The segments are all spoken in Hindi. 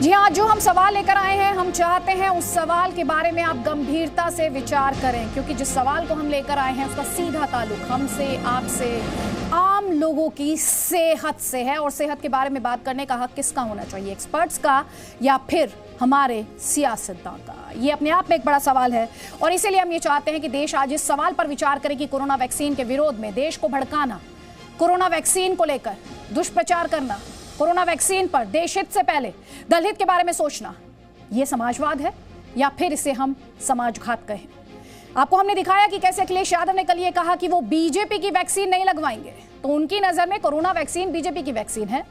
जी हाँ, जो हम सवाल लेकर आए हैं, हम चाहते हैं उस सवाल के बारे में आप गंभीरता से विचार करें, क्योंकि जिस सवाल को हम लेकर आए हैं उसका सीधा ताल्लुक हमसे, आपसे, आम लोगों की सेहत से है। और सेहत के बारे में बात करने का हक किसका होना चाहिए, एक्सपर्ट्स का या फिर हमारे सियासतदान का? ये अपने आप में एक बड़ा सवाल है और इसीलिए हम ये चाहते हैं कि देश आज इस सवाल पर विचार करे कि कोरोना वैक्सीन के विरोध में देश को भड़काना, कोरोना वैक्सीन को लेकर दुष्प्रचार करना, कोरोना वैक्सीन पर देश हित से पहले दल हित के बारे में सोचना, यह समाजवाद है या फिर इसे हम समाजघात कहें? आपको हमने दिखाया कि कैसे अखिलेश यादव ने कल ये कहा कि वो बीजेपी की वैक्सीन नहीं लगवाएंगे, तो उनकी नजर में कोरोना वैक्सीन बीजेपी की वैक्सीन है।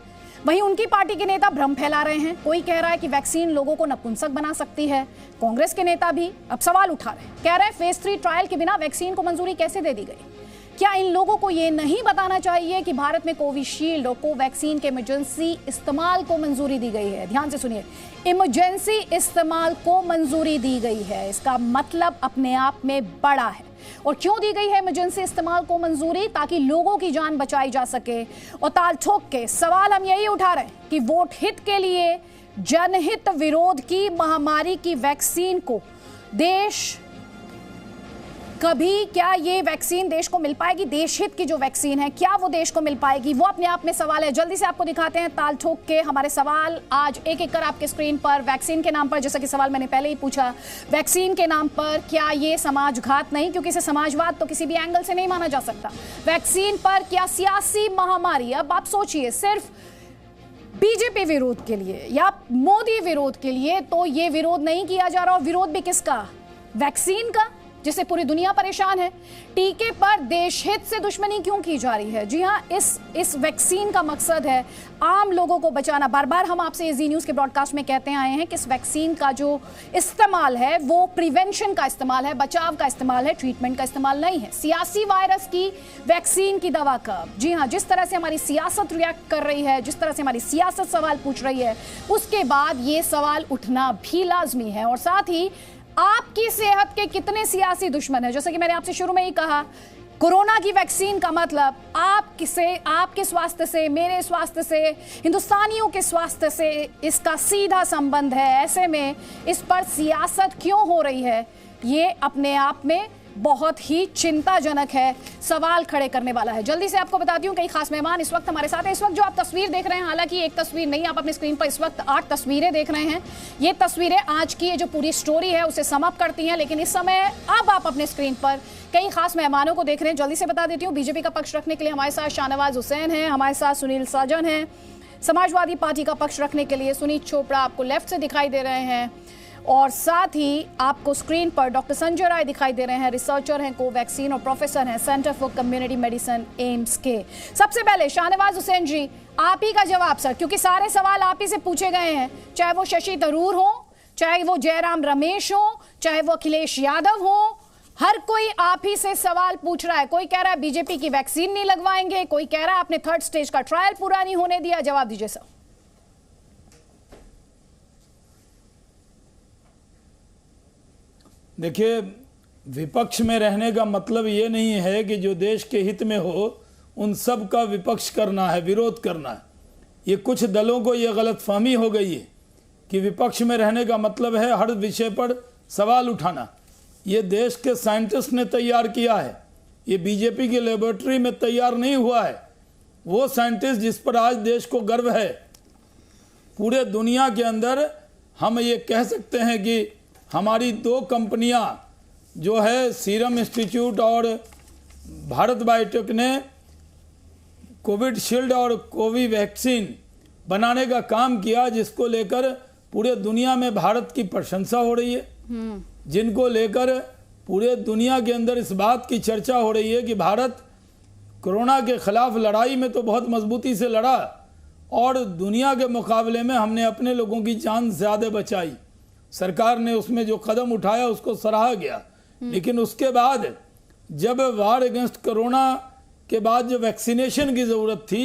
वहीं उनकी पार्टी के नेता भ्रम फैला रहे हैं। कोई कह रहा है कि वैक्सीन लोगों को नपुंसक बना सकती है। कांग्रेस के नेता भी अब सवाल उठा रहे हैं, कह रहे हैं फेज 3 ट्रायल के बिना वैक्सीन को मंजूरी कैसे दे दी गई? क्या इन लोगों को ये नहीं बताना चाहिए कि भारत में कोविशील्ड और कोवैक्सीन के इमरजेंसी इस्तेमाल को मंजूरी दी गई है? ध्यान से सुनिए, इमरजेंसी इस्तेमाल को मंजूरी दी गई है। इसका मतलब अपने आप में बड़ा है। और क्यों दी गई है इमरजेंसी इस्तेमाल को मंजूरी? ताकि लोगों की जान बचाई जा सके। और ताल ठोक के सवाल हम यही उठा रहे हैं कि वोट हित के लिए जनहित विरोध की महामारी की वैक्सीन को देश कभी, क्या ये वैक्सीन देश को मिल पाएगी? देश हित की जो वैक्सीन है, क्या वो देश को मिल पाएगी? वो अपने आप में सवाल है। जल्दी से आपको दिखाते हैं ताल ठोक के हमारे सवाल आज एक एक कर आपके स्क्रीन पर। वैक्सीन के नाम पर, जैसा कि सवाल मैंने पहले ही पूछा, वैक्सीन के नाम पर क्या ये समाजघात नहीं? क्योंकि इसे समाजवाद तो किसी भी एंगल से नहीं माना जा सकता। वैक्सीन पर क्या सियासी महामारी? अब आप सोचिए, सिर्फ बीजेपी विरोध के लिए या मोदी विरोध के लिए तो ये विरोध नहीं किया जा रहा। और विरोध भी किसका? वैक्सीन का, जिससे पूरी दुनिया परेशान है। टीके पर देश हित से दुश्मनी क्यों की जा रही है? जी हाँ, इस वैक्सीन का मकसद है आम लोगों को बचाना। बार बार हम आपसे जी न्यूज़ के ब्रॉडकास्ट में कहते आए हैं कि इस वैक्सीन का जो इस्तेमाल है वो प्रिवेंशन का इस्तेमाल है, बचाव का इस्तेमाल है, ट्रीटमेंट का इस्तेमाल नहीं है। सियासी वायरस की वैक्सीन की दवा कब? जी हाँ, जिस तरह से हमारी सियासत रिएक्ट कर रही है, जिस तरह से हमारी सियासत सवाल पूछ रही है, उसके बाद ये सवाल उठना भी लाजमी है। और साथ ही आपकी सेहत के कितने सियासी दुश्मन हैं? जैसे कि मैंने आपसे शुरू में ही कहा, कोरोना की वैक्सीन का मतलब आपके स्वास्थ्य से, मेरे स्वास्थ्य से, हिंदुस्तानियों के स्वास्थ्य से इसका सीधा संबंध है। ऐसे में इस पर सियासत क्यों हो रही है, ये अपने आप में बहुत ही चिंताजनक है, सवाल खड़े करने वाला है। जल्दी से आपको बताती हूँ, कई खास मेहमान इस वक्त हमारे साथ हैं। इस वक्त जो आप तस्वीर देख रहे हैं, हालांकि एक तस्वीर नहीं, आप अपनी स्क्रीन पर इस वक्त 8 तस्वीरें देख रहे हैं। ये तस्वीरें आज की ये जो पूरी स्टोरी है उसे सम अप करती हैं, लेकिन इस समय अब आप अपने स्क्रीन पर कई खास मेहमानों को देख रहे हैं। जल्दी से बता देती हूँ, बीजेपी का पक्ष रखने के लिए हमारे साथ शाहनवाज हुसैन है, हमारे साथ सुनील साजन है। समाजवादी पार्टी का पक्ष रखने के लिए सुनीत चोपड़ा आपको लेफ्ट से दिखाई दे रहे हैं। और साथ ही आपको स्क्रीन पर डॉक्टर संजय राय दिखाई दे रहे हैं, रिसर्चर हैं कोवैक्सीन और प्रोफेसर हैं centre for community medicine AIIMS के। सबसे पहले शाहनवाज हुसैन जी, आप ही का जवाब सर, क्योंकि सारे सवाल आप ही से पूछे गए हैं, चाहे वो शशि थरूर हो, चाहे वो जयराम रमेश हो, चाहे वो अखिलेश यादव हो, हर कोई आप ही से सवाल पूछ रहा है। कोई कह रहा है बीजेपी की वैक्सीन नहीं लगवाएंगे, कोई कह रहा है आपने 3rd स्टेज का ट्रायल पूरा नहीं होने दिया। जवाब दीजिए सर। देखिए, विपक्ष में रहने का मतलब ये नहीं है कि जो देश के हित में हो उन सब का विपक्ष करना है, विरोध करना है। ये कुछ दलों को ये गलतफहमी हो गई है कि विपक्ष में रहने का मतलब है हर विषय पर सवाल उठाना। ये देश के साइंटिस्ट ने तैयार किया है, ये बीजेपी की लेबोरेटरी में तैयार नहीं हुआ है। वो साइंटिस्ट जिस पर आज देश को गर्व है, पूरे दुनिया के अंदर हम ये कह सकते हैं कि हमारी 2 कंपनियां जो है सीरम इंस्टीट्यूट और भारत बायोटेक ने कोविशील्ड और कोवैक्सीन बनाने का काम किया, जिसको लेकर पूरे दुनिया में भारत की प्रशंसा हो रही है, जिनको लेकर पूरे दुनिया के अंदर इस बात की चर्चा हो रही है कि भारत कोरोना के खिलाफ लड़ाई में तो बहुत मजबूती से लड़ा और दुनिया के मुकाबले में हमने अपने लोगों की जान ज़्यादा बचाई। सरकार ने उसमें जो कदम उठाया उसको सराहा गया, लेकिन उसके बाद जब वार अगेंस्ट कोरोना के बाद जो वैक्सीनेशन की ज़रूरत थी,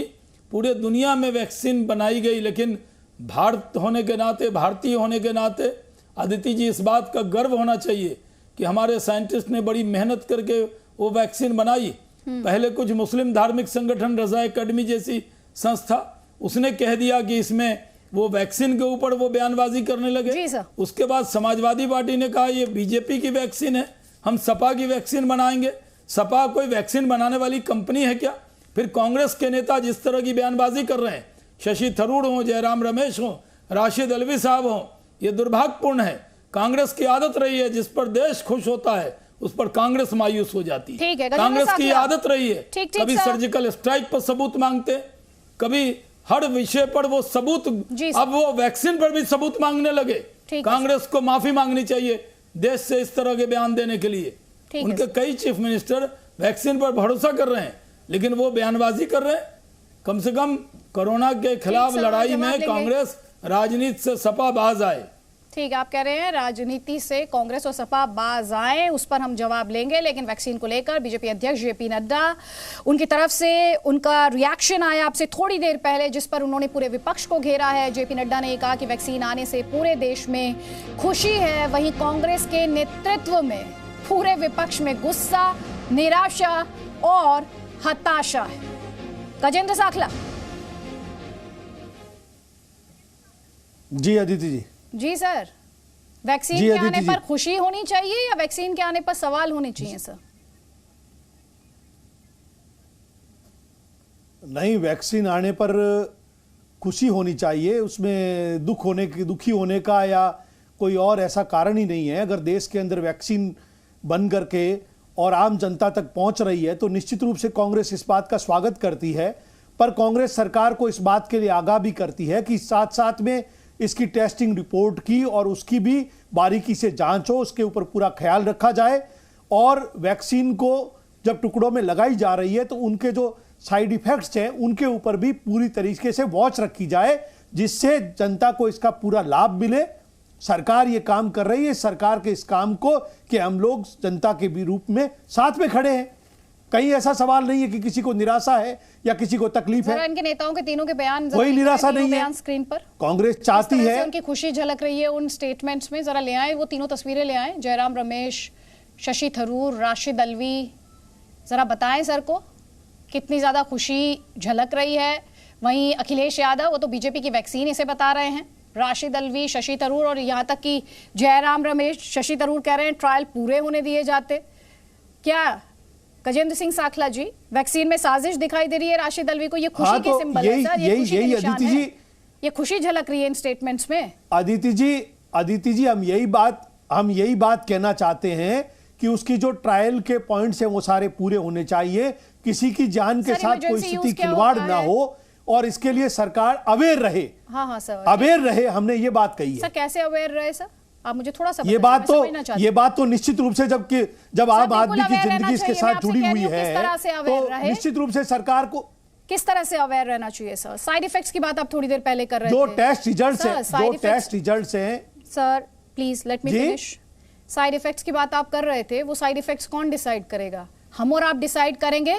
पूरे दुनिया में वैक्सीन बनाई गई, लेकिन भारत होने के नाते, भारतीय होने के नाते अदिति जी इस बात का गर्व होना चाहिए कि हमारे साइंटिस्ट ने बड़ी मेहनत करके वो वैक्सीन बनाई। पहले कुछ मुस्लिम धार्मिक संगठन, रजा एकेडमी जैसी संस्था, उसने कह दिया कि इसमें वो वैक्सीन के ऊपर वो बयानबाजी करने लगे। जी सर। उसके बाद समाजवादी पार्टी ने कहा ये बीजेपी की वैक्सीन है, हम सपा की वैक्सीन बनाएंगे। सपा कोई वैक्सीन बनाने वाली कंपनी है क्या? फिर कांग्रेस के नेता जिस तरह की बयानबाजी कर रहे हैं, शशि थरूर हो, जयराम रमेश हो, राशिद अलवी साहब हो, ये दुर्भाग्यपूर्ण है। कांग्रेस की आदत रही है जिस पर देश खुश होता है उस पर कांग्रेस मायूस हो जाती है। कांग्रेस की आदत रही है कभी सर्जिकल स्ट्राइक पर सबूत मांगते, कभी हर विषय पर वो सबूत, अब वो वैक्सीन पर भी सबूत मांगने लगे। कांग्रेस को माफी मांगनी चाहिए देश से इस तरह के बयान देने के लिए। उनके कई चीफ मिनिस्टर वैक्सीन पर भरोसा कर रहे हैं लेकिन वो बयानबाजी कर रहे हैं। कम से कम कोरोना के खिलाफ लड़ाई में कांग्रेस राजनीति से सपा बाज आए। ठीक, आप कह रहे हैं राजनीति से कांग्रेस और सपा बाज आए, उस पर हम जवाब लेंगे। लेकिन वैक्सीन को लेकर बीजेपी अध्यक्ष जेपी नड्डा, उनकी तरफ से उनका रिएक्शन आया आपसे थोड़ी देर पहले जिस पर उन्होंने पूरे विपक्ष को घेरा है। जेपी नड्डा ने कहा कि वैक्सीन आने से पूरे देश में खुशी है, वहीं कांग्रेस के नेतृत्व में पूरे विपक्ष में गुस्सा, निराशा और हताशा है। गजेंद्र साखला। जी अदिति जी। जी सर, वैक्सीन के आने पर खुशी होनी चाहिए या वैक्सीन के आने पर सवाल होने चाहिए सर? नहीं, वैक्सीन आने पर खुशी होनी चाहिए, उसमें दुखी होने का या कोई और ऐसा कारण ही नहीं है। अगर देश के अंदर वैक्सीन बन करके और आम जनता तक पहुंच रही है तो निश्चित रूप से कांग्रेस इस बात का स्वागत करती है। पर कांग्रेस सरकार को इस बात के लिए आगाह भी करती है कि साथ साथ में इसकी टेस्टिंग रिपोर्ट की और उसकी भी बारीकी से जांच हो, उसके ऊपर पूरा ख्याल रखा जाए और वैक्सीन को जब टुकड़ों में लगाई जा रही है तो उनके जो साइड इफेक्ट्स हैं उनके ऊपर भी पूरी तरीके से वॉच रखी जाए जिससे जनता को इसका पूरा लाभ मिले। सरकार ये काम कर रही है, सरकार के इस काम को कि हम लोग जनता के भी रूप में साथ में खड़े हैं। कहीं ऐसा सवाल नहीं है कि किसी को निराशा है या किसी को तकलीफ है। इनके नेताओं के तीनों के बयान, कोई निराशा नहीं है। स्क्रीन पर कांग्रेस चाहती है, उनकी खुशी झलक रही है उन स्टेटमेंट्स में। जरा ले आए वो तीनों तस्वीरें, ले आए जयराम रमेश, शशि थरूर, राशिद अलवी। जरा बताएं सर को कितनी ज्यादा खुशी झलक रही है। वहीं अखिलेश यादव, वो तो बीजेपी की वैक्सीन इसे बता रहे हैं। राशिद अलवी, शशि थरूर और यहाँ तक कि जयराम रमेश, शशि थरूर कह रहे हैं ट्रायल पूरे होने दिए जाते। क्या गजेंद्र सिंह साखला जी, वैक्सीन में साजिश दिखाई दे रही है राशिद अलवी को? ये खुशी के सिंबल है सर, ये खुशी के निशान है, ये खुशी झलक रही है इन स्टेटमेंट्स में। अदिति जी हम यही बात कहना चाहते हैं कि उसकी जो ट्रायल के पॉइंट्स हैं वो सारे पूरे होने चाहिए, किसी की जान के साथ कोई स्थिति खिलवाड़ ना हो और इसके लिए सरकार अवेयर रहे। हाँ सर, अवेयर रहे, हमने ये बात कही है। सर कैसे अवेयर रहे सर, आप मुझे थोड़ा सा ये बात तो निश्चित रूप से जब आम आदमी की जिंदगी इसके साथ जुड़ी हुई है तो निश्चित रूप से सरकार को किस तरह से अवेयर रहना चाहिए सर। साइड इफेक्ट्स की बात आप थोड़ी देर पहले कर रहे थे। जो टेस्ट रिजल्ट्स हैं sir, please let me finish. Side effects की बात आप कर रहे थे, वो साइड इफेक्ट्स कौन डिसाइड करेगा? हम और आप डिसाइड करेंगे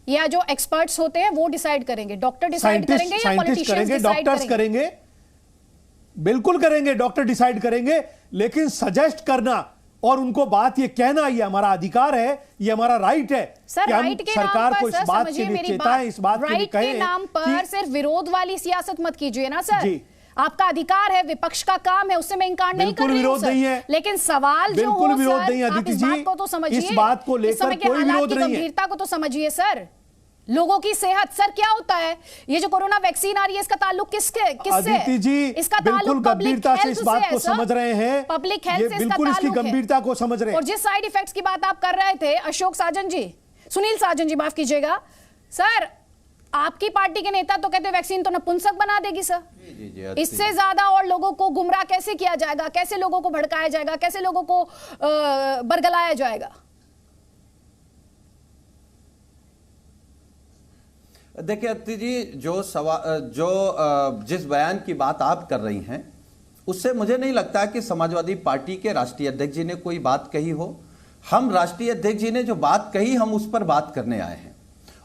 या जो एक्सपर्ट्स होते हैं वो डिसाइड करेंगे? डॉक्टर डिसाइड करेंगे या पॉलिटिशियंस डिसाइड डॉक्टर्स करेंगे? बिल्कुल करेंगे, डॉक्टर डिसाइड करेंगे, लेकिन सजेस्ट करना और उनको बात ये कहना ये हमारा अधिकार है, ये हमारा राइट है कि हम सरकार को इस बात के लिए चेताएं, इस बात के लिए कहें। नाम पर सिर्फ विरोध वाली सियासत मत कीजिए ना सर। आपका अधिकार है, विपक्ष का काम है, उससे मैं इंकार नहीं कर रही हूं सर, लेकिन सवाल जो हो सर, आप इस बात को तो समझिए, इस बात को लेकर कोई विरोध नहीं है, गंभीरता को तो समझिए सर। लोगों की सेहत सर क्या होता है? ये जो कोरोना वैक्सीन आ रही है इसका ताल्लुक किससे? अदिति जी इसका बिल्कुल गंभीरता से इस बात को समझ रहे हैं, पब्लिक हेल्थ से बिल्कुल इसकी गंभीरता को समझ रहे हैं। और जिस साइड इफेक्ट्स की बात आप कर रहे थे, अशोक साजन जी, सुनील साजन जी माफ कीजिएगा सर, आपकी पार्टी के नेता तो कहते वैक्सीन तो नपुंसक बना देगी सर। इससे ज्यादा और लोगों को गुमराह कैसे किया जाएगा, कैसे लोगों को भड़काया जाएगा, कैसे लोगों को बरगलाया जाएगा? देखिए अदिति जी, जिस बयान की बात आप कर रही हैं उससे मुझे नहीं लगता कि समाजवादी पार्टी के राष्ट्रीय अध्यक्ष जी ने कोई बात कही हो। हम राष्ट्रीय अध्यक्ष जी ने जो बात कही हम उस पर बात करने आए हैं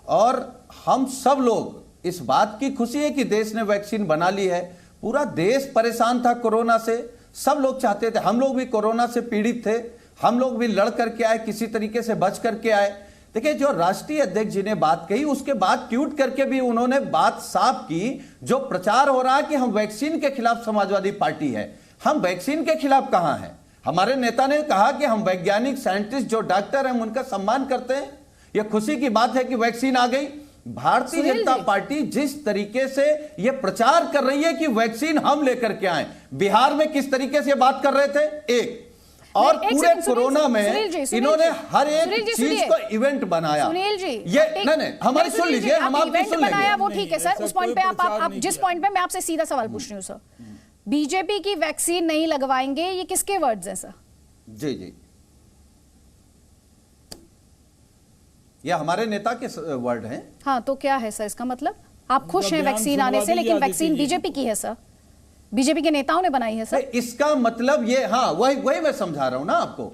और हम सब लोग इस बात की खुशी है कि देश ने वैक्सीन बना ली है। पूरा देश परेशान था कोरोना से, सब लोग चाहते थे, हम लोग भी कोरोना से पीड़ित थे, हम लोग भी लड़ करके आए, किसी तरीके से बच करके आए। देखिए, जो राष्ट्रीय अध्यक्ष जी ने बात कही उसके बाद ट्वीट करके भी उन्होंने बात साफ की। जो प्रचार हो रहा है कि हम वैक्सीन के खिलाफ समाजवादी पार्टी है, हम वैक्सीन के खिलाफ कहां हैं? हमारे नेता ने कहा कि हम वैज्ञानिक, साइंटिस्ट, जो डॉक्टर हैं, हम उनका सम्मान करते हैं। यह खुशी की बात है कि वैक्सीन आ गई। भारतीय जनता पार्टी जिस तरीके से यह प्रचार कर रही है कि वैक्सीन हम लेकर के आए, बिहार में किस तरीके से बात कर रहे थे, एक और पूरे कोरोना में इन्होंने हर एक चीज को इवेंट बनाया। सुनील जी, ये नहीं, हमारी सुन लीजिए, हम आपकी सुन लेंगे। वो ठीक है सर, उस पॉइंट पे आप जिस पॉइंट पे मैं आपसे सीधा सवाल पूछ रही हूँ सर, बीजेपी की वैक्सीन नहीं लगवाएंगे, ये किसके वर्ड्स हैं सर? जी जी, ये हमारे नेता के वर्ड हैं। हाँ, तो क्या है सर इसका मतलब? आप खुश हैं वैक्सीन आने से, लेकिन वैक्सीन बीजेपी की है सर, बीजेपी के नेताओं ने बनाई है सर। इसका मतलब ये, हाँ वही मैं समझा रहा हूं ना आपको।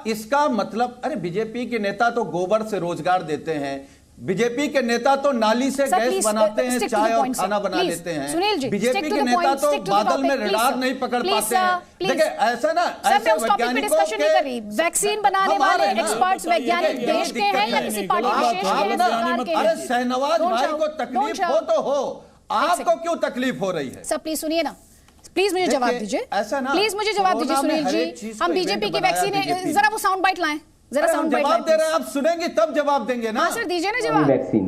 इसका मतलब, अरे बीजेपी के नेता तो गोबर से रोजगार देते हैं, बीजेपी के नेता तो नाली से गैस बनाते हैं, चाय और खाना बना लेते हैं। बीजेपी के नेता तो बादल में रडार नहीं पकड़ पाते हैं। देखिए ऐसा ना, ऐसे वैज्ञानिकों के वैक्सीन बनाने वाले एक्सपर्ट्स वैज्ञानिक देश के हैं या किसी पार्टी विशेष के? अरे शहनवाज भाई को तकलीफ हो तो हो, आपको क्यों तकलीफ हो रही है? सब प्लीज सुनिए ना, प्लीज मुझे जवाब दीजिए, ऐसा ना, प्लीज मुझे जवाब दीजिए सुनील जी। हम बीजेपी की वैक्सीन, जरा वो साउंड बाइट लाएं, जरा साउंड बाइट जवाब दे रहे हैं, आप सुनेंगे तब जवाब देंगे ना। हाँ सर, दीजिए ना जवाब। वैक्सीन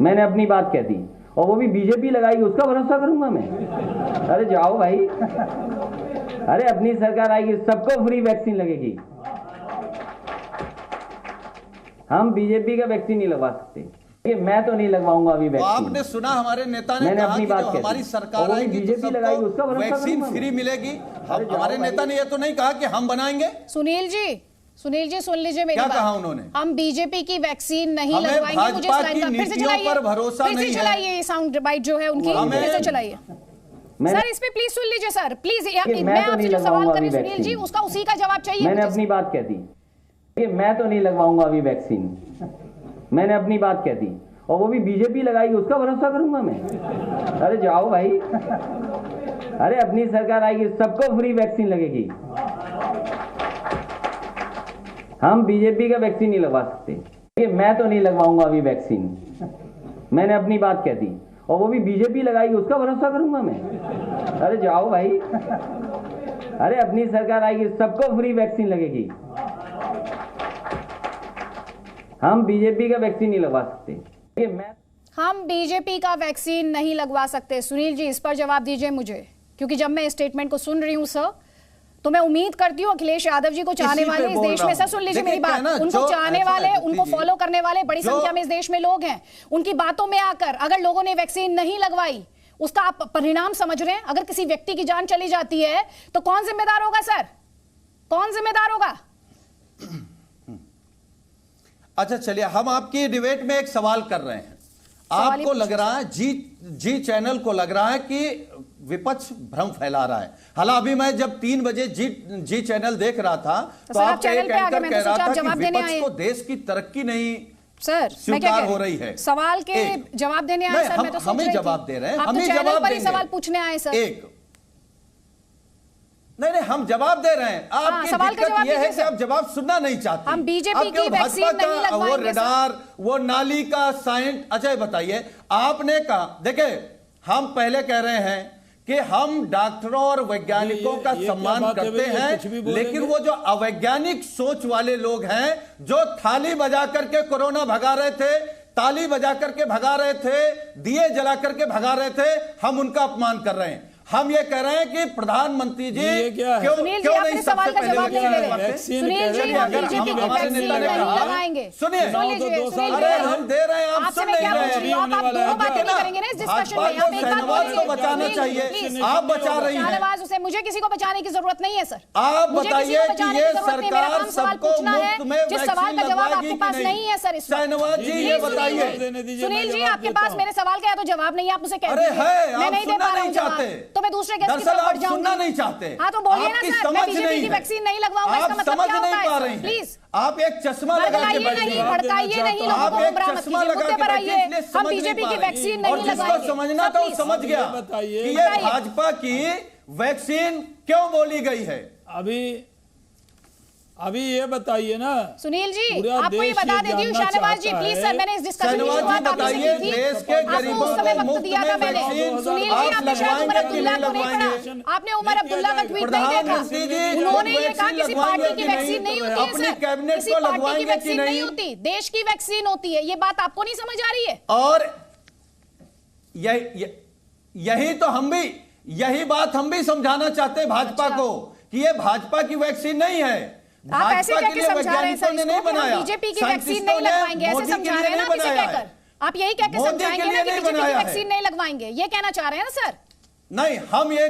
मैंने अपनी बात कह दी, और वो भी बीजेपी लगाएगी, उसका भरोसा करूंगा मैं? अरे जाओ भाई, अरे अपनी सरकार आएगी, सबको फ्री वैक्सीन लगेगी। हम बीजेपी का वैक्सीन नहीं लगवा सकते, मैं तो नहीं लगवाऊंगा अभी वैक्सीन। तो आपने सुना हमारे नेता ने कहा कि जब हमारी सरकार आएगी तो सबको वैक्सीन फ्री मिलेगी। हमारे नेता ने यह तो नहीं कहा कि हम बनाएंगे। सुनील जी सुन लीजिए मेरी क्या बात। कहा उन्होंने? हम बीजेपी की वैक्सीन नहीं हमें लगवाएंगे। मुझे भाजपा की नीतियों पर भरोसा नहीं है। फिर से चलाइए ये साउंड बाइट जो है उनकी, फिर से चलाइए सर। इस पे प्लीज सुन लीजिए सर, प्लीज। मैं आपसे जो सवाल कर रही हूं सुनील जी, उसका उसी का जवाब चाहिए। मैंने अपनी बात कह दी, मैं तो नहीं लगवाऊंगा अभी वैक्सीन, मैंने अपनी बात कह दी, और वो भी बीजेपी लगाएगी, उसका भरोसा करूंगा मैं? अरे जाओ भाई, अरे अपनी सरकार आएगी, सबको फ्री वैक्सीन लगेगी। हम बीजेपी का वैक्सीन नहीं लगवा सकते, मैं तो नहीं लगवाऊंगा अभी वैक्सीन, मैंने अपनी बात कह दी, और वो भी बीजेपी लगाएगी, उसका भरोसा करूंगा मैं? अरे जाओ भाई, अरे अपनी सरकार आएगी, सबको फ्री वैक्सीन लगेगी। हम बीजेपी का वैक्सीन नहीं लगवा सकते। हम बीजेपी का वैक्सीन नहीं लगवा सकते। सुनील जी, इस पर जवाब दीजिए मुझे, क्योंकि जब मैं इस स्टेटमेंट को सुन रही हूं सर, तो मैं उम्मीद करती हूं अखिलेश यादव जी को चाहने वाले इस देश में, सर सुन लीजिए मेरी बात, उनको चाहने वाले, उनको फॉलो करने वाले बड़ी संख्या में इस देश में लोग हैं। उनकी बातों में आकर अगर लोगों ने वैक्सीन नहीं लगवाई, उसका आप परिणाम समझ रहे हैं? अगर किसी व्यक्ति की जान चली जाती है तो कौन जिम्मेदार होगा सर? कौन जिम्मेदार होगा? अच्छा चलिए, हम आपकी डिबेट में एक सवाल कर रहे हैं। आपको लग रहा है, जी चैनल को लग रहा है कि विपक्ष भ्रम फैला रहा है। हालांकि अभी मैं जब 3 बजे जी चैनल देख रहा था तो आपके एक एंकर कह रहा था कि विपक्ष को देश की तरक्की नहीं सर स्वीकार हो रही है। सवाल के जवाब देने आए सर, मैं तो हमें जवाब दे रहे हैं, हम जवाब देंगे। सवाल पूछने आए सर। नहीं, हम जवाब दे रहे हैं। आपकी दिक्कत यह है कि आप जवाब सुनना नहीं चाहते। हम बीजेपी की वैक्सीन नहीं लगवाएंगे। वो रडार, वो नाली का साइंस, अच्छा बताइए, आपने कहा, देखिए हम पहले कह रहे हैं कि हम डॉक्टरों और वैज्ञानिकों का सम्मान करते हैं, लेकिन वो जो अवैज्ञानिक सोच वाले लोग हैं, जो थाली बजा करके कोरोना भगा रहे थे, ताली बजा करके भगा रहे थे, दिए जला करके भगा रहे थे, हम उनका अपमान कर रहे हैं। हम ये कह रहे हैं कि प्रधानमंत्री जी क्यों नहीं सबसे पहले सुनील जी, हमारे नेता ने कहा, सुनिए, अरे हम दे रहे हैं, आप सुन नहीं रहे हैं। भाजपा को शहनवाज को बचाना चाहिए, आप बचा रही हैं। मुझे किसी को बचाने की जरूरत नहीं है सर। आप बताइए कि ये सरकार सबको मुफ्त में जिस सवाल का जवाब आपके पास नहीं है सर। शहनवाज जी ये बताइए। सुनील जी, आपके पास मेरे सवाल का तो जवाब नहीं है, आप मुझे कह रहे हैं, मैं नहीं दे पा रहा हूं जवाब, तो मैं दूसरे गेस्ट की तरफ बढ़ जाऊंगी। सुनना नहीं चाहते। हाँ तो बोलिए ना सर, मैं बीजेपी की वैक्सीन नहीं लगवाऊंगा, इसका मतलब क्या होता है सर? प्लीज आप एक चश्मा लगा के बैठिए, भड़काइए नहीं लोगों को, गुमराह मत कीजिए, मुद्दे पर आइए। हम बीजेपी की वैक्सीन नहीं लगवाएंगे। और जिसको समझना था वो समझ गया कि ये भाजपा की वैक्सीन क्यों बोली गई है। अभी अभी ये बताइए ना, सुनील जी पूरा आपको ये देश बता ये देती हूँ, जानना शाहनवाज जी चाहता प्लीज है। सर, मैंने इस डिस्कशन की शाहनवाज जी शुरुआत आपसे बताइए, की थी, देश के आपको गरीबों उस समय को वक्त मुफ्त दिया था में मैंने। वैक्सीन सुनील आप जी आपने शायद उमर लगवाएंगे अब्दुल्ला कि को नहीं नहीं पढ़ा, आपने उमर अब्दुल्ला का ट्वीट नहीं प्रधानमंत्री देखा। जी, उन्होंने लोग ये कहा वैक्सीन किसी पार्टी लगवाएंगे की कि वैक्सीन नहीं? नहीं होती है अपनी सर, कैबिनेट किसी को पार्टी की लगवाएंगे कि वैक्सीन नहीं नहीं? होती, देश की वैक्सीन होती है। ये बात आपको नहीं समझ आ रही है? और यही तो यही बात हम भी समझाना चाहते हैं भाजपा को कि ये भाजपा की वैक्सीन नहीं है। आप ऐसे भाजपा कह के के लिए समझा रहे हैं सर वैज्ञानिकों ने नहीं इसको कि हम बनाया, बीजेपी की वैक्सीन साइंटिस्टों नहीं ने लगवाएंगे, ऐसे मोदी के समझा लिए रहे हैं ना नहीं आप इसे बनाया है। कहकर। आप यही कह के मोदी के समझाएंगे लिए ना कि नहीं बीजेपी की बनाया है। वैक्सीन नहीं लगवाएंगे, ये कहना चाह रहे हैं ना सर? नहीं, हम ये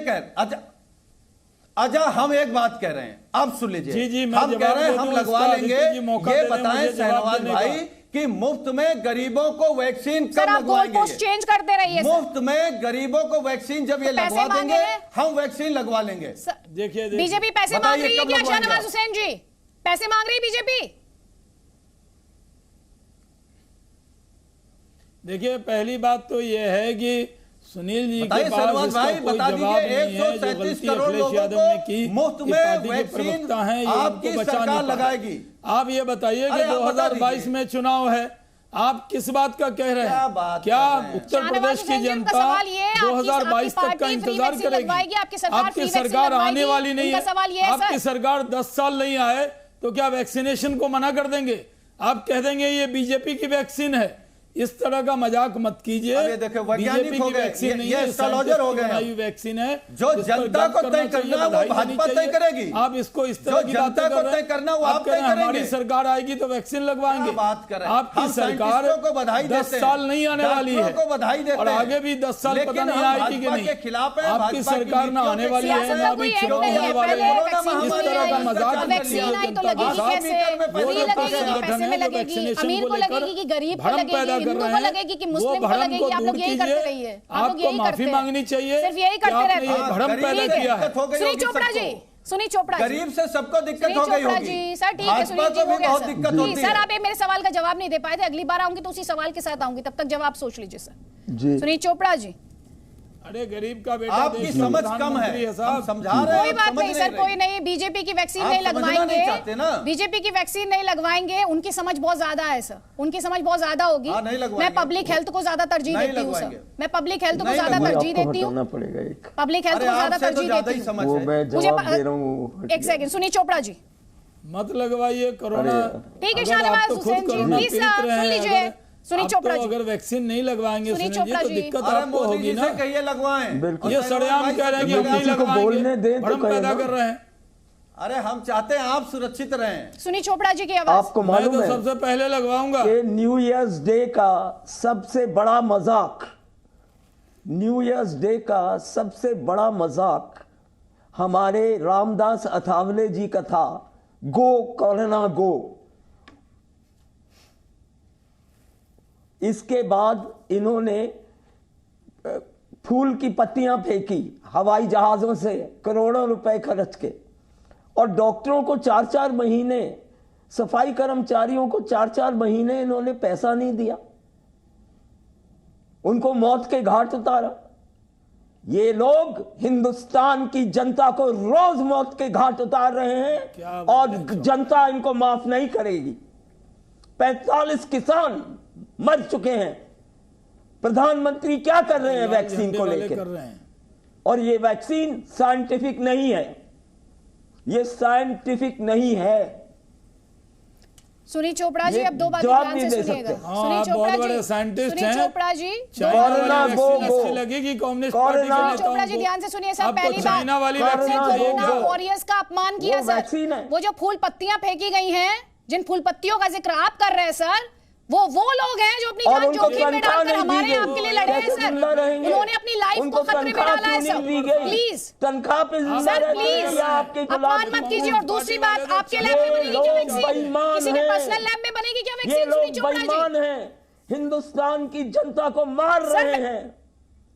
हम एक बात कह रहे हैं, आप सुन लीजिए। जी, जी, मैं हम कह जवाब रहे हैं दे हम दूं, लगवा इसका लेंगे। आदित्य जी मौका ये दे दें बताएं मुझे जवाब शहनवाज देने भाई का। कि मुफ्त में गरीबों को वैक्सीन सर कब आप गोल लगवाएंगे? पोस्ट चेंज करते रहिए सर। मुफ्त में गरीबों को वैक्सीन जब ये तो पैसे लगवा मांगे देंगे, हैं? हम वैक्सीन लगवा लेंगे। देखिए बीजेपी पैसे बताइए, मांग रही है कब क्या? लगवाएंगे शाहनवाज आप? हुसैन जी पैसे मांग रही है बीजेपी? देखिए, पहली बात तो ये है कि सुनील जी के बताइए पास शहनवाज इसका भाई, कोई बता जवाब दीजिए, नहीं है। जो 137 गलती करोड़ अखिलेश लोगों यादव ने को की, मुफ्त कि में पार्टी के वैक्सीन प्रवक्ता हैं, ये आपकी उनको बचा नहीं सरकार पाए। लगाएगी। आप ये बताइए कि अरे आप बता 2022 दीजिए। में चुनाव है, आप किस बात का कह रहे क्या हैं? बात क्या कर रहे हैं? उत्तर शाहनवाज प्रदेश की हुसैन जी, उनका जनता सवाल ये है, आपकी 2022 तक का पार्टी फ्री इंतजार वैक्सीन करेगी? लगवाएगी, आपकी सरकार आपकी फ्री वैक्सीन सरकार आने लगवाएगी? वाली नहीं उनका सवाल ये है। है आपकी सर। सरकार 10 साल नहीं आए तो क्या वैक्सीनेशन को मना कर देंगे? आप कह देंगे ये बीजेपी की वैक्सीन है। इस तरह का मजाक मत कीजिए। अब ये देखो, वैज्ञानिक बीजेपी हो की गए, वैक्सीन नहीं ये है, एस्ट्रोलॉजर हो गए हैं। बनाई वैक्सीन है जो जिस पर जनता गप को करना तय चाहिए, करना वो बधाई देनी भाजपा तय चाहिए। करेगी। आप इसको इस जो तरह की जनता बातें को कर रहे तय हैं। करना वो आप आप कह रहे तय हैं हमारी करेंगे। सरकार आएगी तो वैक्सीन लगवाएंगे। क्या बात कर रहे हैं? आपकी हम सरकार साइंटिस्टों को बधाई 10 देते हैं, साल नहीं आने वाली है डॉक्टरों को बधाई देते और हैं। आगे भी 10 साल पता लेकिन नहीं हम आएगी कि भाजपा नहीं। के खिलाफ हैं, आपकी भाजपा की सरकार ना नीतियों आने के वाली है सियासत ना का अभी कोई एंड चुनाव नहीं होने है, वाले पहले हैं। वैक्सीन इस फ्री तरह का आई, मजाक अब वैक्सीन आई तो लगेगी साहब, कैसे? वो फ्री जो लगेगी कि संगठन पैसे है में जो लगेगी? वैक्सीनेशन अमीर को लेकर लगेगी कि गरीब को भ्रम लगेगी, पैदा कर हिंदू रहे को हैं, लगेगी कि वो मुस्लिम को भ्रम लगेगी? को आप दूर लोग यही करते कीजिए। रहिए, आप लोग आपको यही माफी करते हैं। मांगनी चाहिए सिर्फ यही कि करते आपने रहते ये हैं। भ्रम गरीब पैदा से किया है। दिक्कत हो गई सुनील होगी चोपड़ा सबको। जी, सुनील चोपड़ा जी, गरीब से सबको दिक्कत सुनील हो गई चोपड़ा होगी। जी, सर ठीक है, भाजपा सुनील जी को हो भी गया बहुत सर। दिक्कत जी, होती सर है। आप ये मेरे सवाल का जवाब नहीं दे पाए थे, अगली बार आऊंगी तो उसी सवाल के साथ आऊंगी, तब तक जवाब सोच लीजिए सर। जी सुनील चोपड़ा जी, अरे गरीब का बेटा आपकी देश का समझ कम प्रधानमंत्री है, साहब। हम समझा रहे हैं, कोई आप बात समझ नहीं सर, रहे। कोई नहीं, बीजेपी की वैक्सीन आप नहीं समझना लगवाएंगे, नहीं चाहते ना? बीजेपी की वैक्सीन नहीं लगवाएंगे, उनकी समझ बहुत ज्यादा है सर, उनकी समझ बहुत ज्यादा होगी। हाँ, नहीं लगवाएंगे। मैं पब्लिक हेल्थ को ज्यादा तरजीह नहीं देती हूँ सर, लगवाएंगे। मैं पब्लिक हेल्थ को नहीं ज्यादा लगवाएंगे। तरजीह देती हूँ, पड़ेगा एक पब्लिक हेल्थ अरे को ज्यादा आपसे तो तरजीह ज्यादा ही देती हूँ। समझ वो है। मैं मुझे जवाब दे रहा हूँ। एक सेकंड, सुनील चोपड़ा जी, मत लगवाइए कोरोना। ठीक है, अगर शाहनवाज आप तो खुद हुसैन जी, कोरोना प्लीज पीड़ित सर, रहे सुन हैं, लीजिए। अगर सुनील आप चोपड़ा तो जी, अगर वैक्सीन नहीं लगवाएंगे सुनील सुनील जी चोपड़ा तो जी। दिक्कत अरे आपको मोदी होगी जी ना। से कहिए लगवाएं। बिल्कुल। ये और सरेआम भाई कह रहे हैं कि से हम नहीं किसी को बोलने लगवाएंगे, दें तो भ्रम कहे पैदा ना। कर रहे हैं। अरे हम चाहते हैं आप सुरक्षित रहें। सुनील चोपड़ा जी की आवाज। आपको मैं मालूम तो है सबसे पहले लगवाऊंगा। कि न्यू ईयर्स डे का सबसे बड़ा मजाक, न्यू ईयर्स डे का सबसे बड़ा मजाक हमारे रामदास अठावले जी का था, गो कोरोना गो। इसके बाद इन्होंने फूल की पत्तियां फेंकी हवाई जहाजों से करोड़ों रुपए खर्च के, और डॉक्टरों को 4-4 महीने, सफाई कर्मचारियों को 4-4 महीने इन्होंने पैसा नहीं दिया, उनको मौत के घाट उतारा। ये लोग हिंदुस्तान की जनता को रोज मौत के घाट उतार रहे हैं और जनता इनको माफ नहीं करेगी। 45 किसान मर चुके हैं। प्रधानमंत्री क्या कर रहे हैं वैक्सीन को लेकर? कर रहे हैं। और ये वैक्सीन साइंटिफिक नहीं है, ये साइंटिफिक नहीं है। सुनील चोपड़ा जी, ये अब दो बातें जवाब ध्यान नहीं से दे सुनिएगा। सकते। हाँ, सुनील आप चोपड़ा बहुत बड़े जी, साइंटिस्ट सुनील हैं। चोपड़ा जी, चाइना वाली कोरोना वैक्सीन गो, अच्छी लगेगी कम्युनिस्ट पार्टी के कोरोना- नेताओं चोपड़ा जी को। ध्यान से सुनिए सर, आपको पहली चाइना बात, वाली कोरोना वैक्सीन गो, चाहिए कोरोना क्या? वॉरियर्स का अपमान किया वो सर। वैक्सीन है। वो जो फूल पत्तियां फेंकी गई हैं, जिन फूल पत्तियों का जिक्र आप कर रहे हैं सर, वो लोग हैं जो अपनी और जान उनको जोखिम में तनख्वाह डालकर नहीं दी हमारे गई। आपके लिए लड़े हैं कैसे सर। जिंदा रहेंगे? उन्होंने अपनी लाइफ उनको को खतरे में तनख्वाह डाला है क्यों सर। नहीं दी गई? प्लीज तनख्वाह पे जिंदा सर, रहते हैं प्लीज या आपके गुलाब अपमान मत फूल? कीजिए। और दूसरी बात, वाले आपके तो लैब में ये बनेगी क्या लोग वैक्सीन? बेईमान किसी के हैं। पर्सनल लैब में बनेगी क्या ये वैक्सीन? लोग सुनील चोपड़ा जी, बेईमान हैं, हिंदुस्तान की जनता को मार सर, रहे हैं।